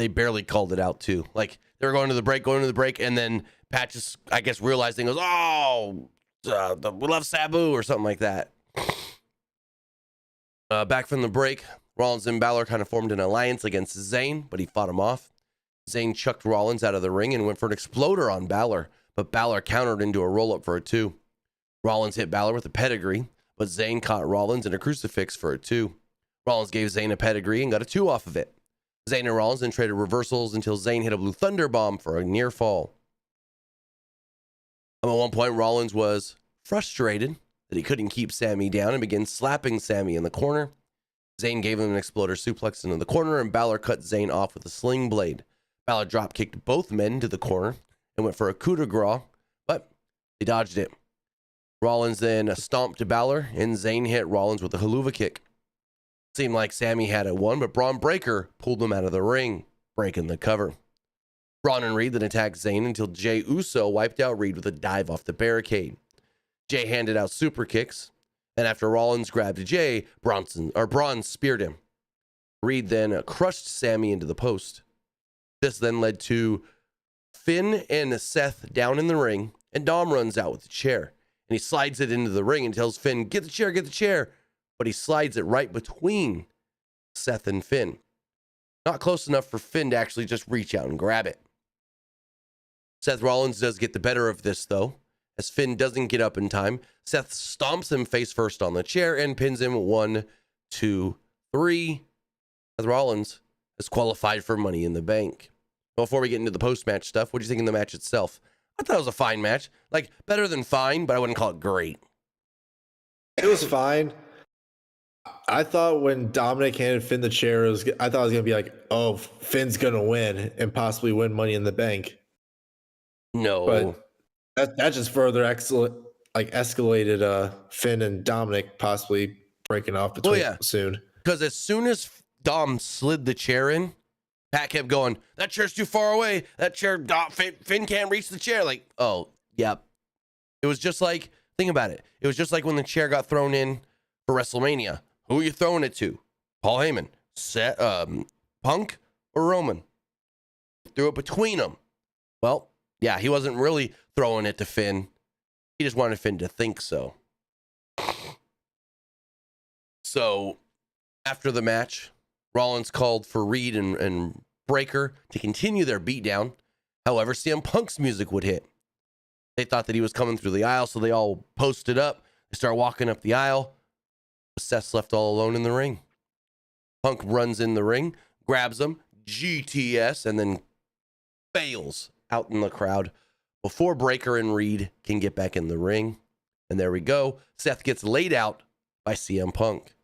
They barely called it out, too. Like, they were going to the break, and then Pat just, I guess, realizing, goes, oh, we love Sabu, or something like that. Back from the break, Rollins and Balor kind of formed an alliance against Zayn, but he fought him off. Zayn chucked Rollins out of the ring and went for an exploder on Balor, but Balor countered into a roll-up for a 2. Rollins hit Balor with a pedigree, but Zayn caught Rollins in a crucifix for a 2. Rollins gave Zayn a pedigree and got a 2 off of it. Zayn and Rollins then traded reversals until Zayn hit a Blue Thunder Bomb for a near fall. At one point, Rollins was frustrated that he couldn't keep Sami down and began slapping Sami in the corner. Zayn gave him an exploder suplex into the corner, and Balor cut Zayn off with a sling blade. Balor drop kicked both men to the corner and went for a coup de grace, but he dodged it. Rollins then stomped Balor, and Zayn hit Rollins with a haluva kick. Seemed like Sami had it won, but Braun Breaker pulled him out of the ring, breaking the cover. Braun and Reed then attacked Zayn until Jey Uso wiped out Reed with a dive off the barricade. Jey handed out super kicks, and after Rollins grabbed Jey, Braun speared him. Reed then crushed Sami into the post. This then led to Finn and Seth down in the ring, and Dom runs out with the chair, and he slides it into the ring and tells Finn, get the chair, but he slides it right between Seth and Finn. Not close enough for Finn to actually just reach out and grab it. Seth Rollins does get the better of this, though, as Finn doesn't get up in time. Seth stomps him face first on the chair and pins him 1, 2, 3. Seth Rollins is qualified for Money in the Bank. Before we get into the post-match stuff, what do you think of the match itself? I thought it was a fine match. Like, better than fine, but I wouldn't call it great. It was fine. I thought when Dominic handed Finn the chair, I thought it was going to be like, oh, Finn's going to win and possibly win Money in the Bank. No. But that just further escalated Finn and Dominic possibly breaking off soon. Because as soon as Dom slid the chair in, Pat kept going, that chair's too far away. That chair, Finn can't reach the chair. Like, oh, yep. It was just like, think about it. It was just like when the chair got thrown in for WrestleMania. Who are you throwing it to? Paul Heyman, Seth, Punk, or Roman? Threw it between them. Well, yeah, he wasn't really throwing it to Finn. He just wanted Finn to think so. So, after the match, Rollins called for Reed and Breaker to continue their beatdown. However, CM Punk's music would hit. They thought that he was coming through the aisle, so they all posted up. They start walking up the aisle. Seth's left all alone in the ring. Punk runs in the ring, grabs him, GTS, and then fails out in the crowd before Breaker and Reed can get back in the ring. And there we go. Seth gets laid out by CM Punk.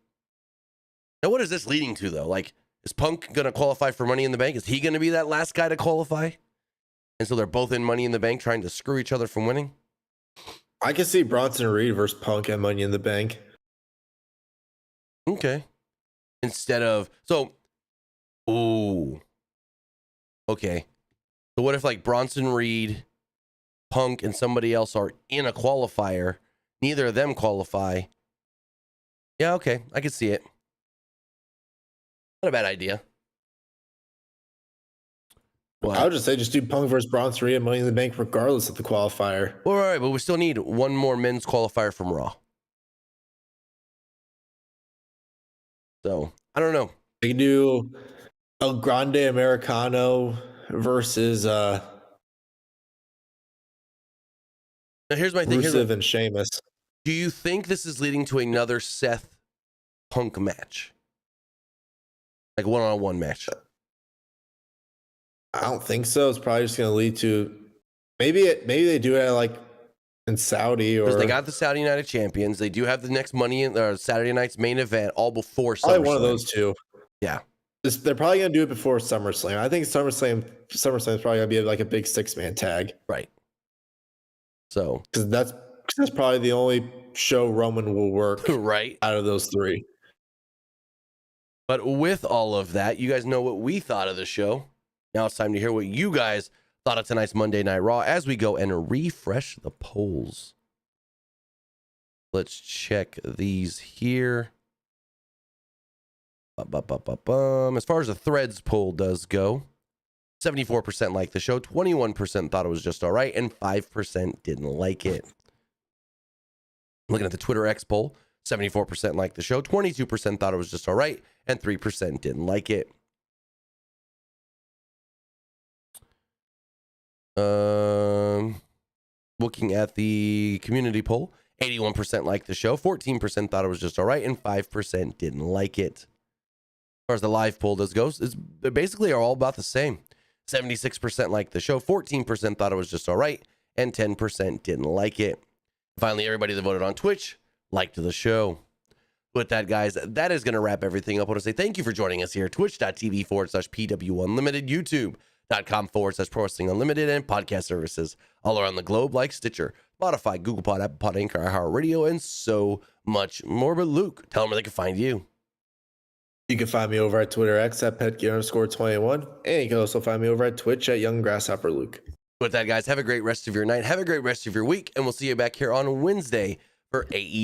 Now, what is this leading to, though? Like, is Punk going to qualify for Money in the Bank? Is he going to be that last guy to qualify? And so they're both in Money in the Bank trying to screw each other from winning? I can see Bronson Reed versus Punk at Money in the Bank. Okay. Instead of, so, ooh. Okay. So what if like Bronson Reed, Punk, and somebody else are in a qualifier? Neither of them qualify. Yeah, okay. I can see it. Not a bad idea. I would just say just do Punk versus Bronson Reed at Money in the Bank regardless of the qualifier. Well, all right, but we still need one more men's qualifier from Raw. So, I don't know. They can do El Grande Americano versus Now, here's my thing. Rusev and Sheamus. Do you think this is leading to another Seth Punk match? Like a one-on-one match? I don't think so. It's probably just going to lead to maybe they do it like in Saudi or Because they got the Saudi Night of Champions. They do have the next Money in Saturday night's main event all before SummerSlam. probably one of those two. Yeah. They're probably going to do it before SummerSlam. I think SummerSlam is probably going to be like a big 6-man tag. Right. So. Because that's probably the only show Roman will work Right. out of those three. But with all of that, you guys know what we thought of the show. Now it's time to hear what you guys thought of tonight's Monday Night Raw as we go and refresh the polls. Let's check these here. As far as the threads poll does go, 74% liked the show, 21% thought it was just all right, and 5% didn't like it. Looking at the Twitter X poll, 74% liked the show, 22% thought it was just all right, and 3% didn't like it. Looking at the community poll, 81% liked the show, 14% thought it was just all right, and 5% didn't like it. As far as the live poll does go, they basically are all about the same. 76% liked the show, 14% thought it was just all right, and 10% didn't like it. Finally, everybody that voted on Twitch liked the show. With that, guys, that is going to wrap everything up. I want to say thank you for joining us here. Twitch.tv/PW Unlimited, YouTube.com/Pro Wrestling Unlimited, and podcast services all around the globe like Stitcher, Spotify, Google Pod, Apple Pod, Anchor, iHeartRadio, and so much more. But Luke, tell them where they can find you. You can find me over at Twitter X at petgear_21, and you can also find me over at Twitch at Young Grasshopper Luke. With that, guys, have a great rest of your night. Have a great rest of your week, and we'll see you back here on Wednesday for AEW.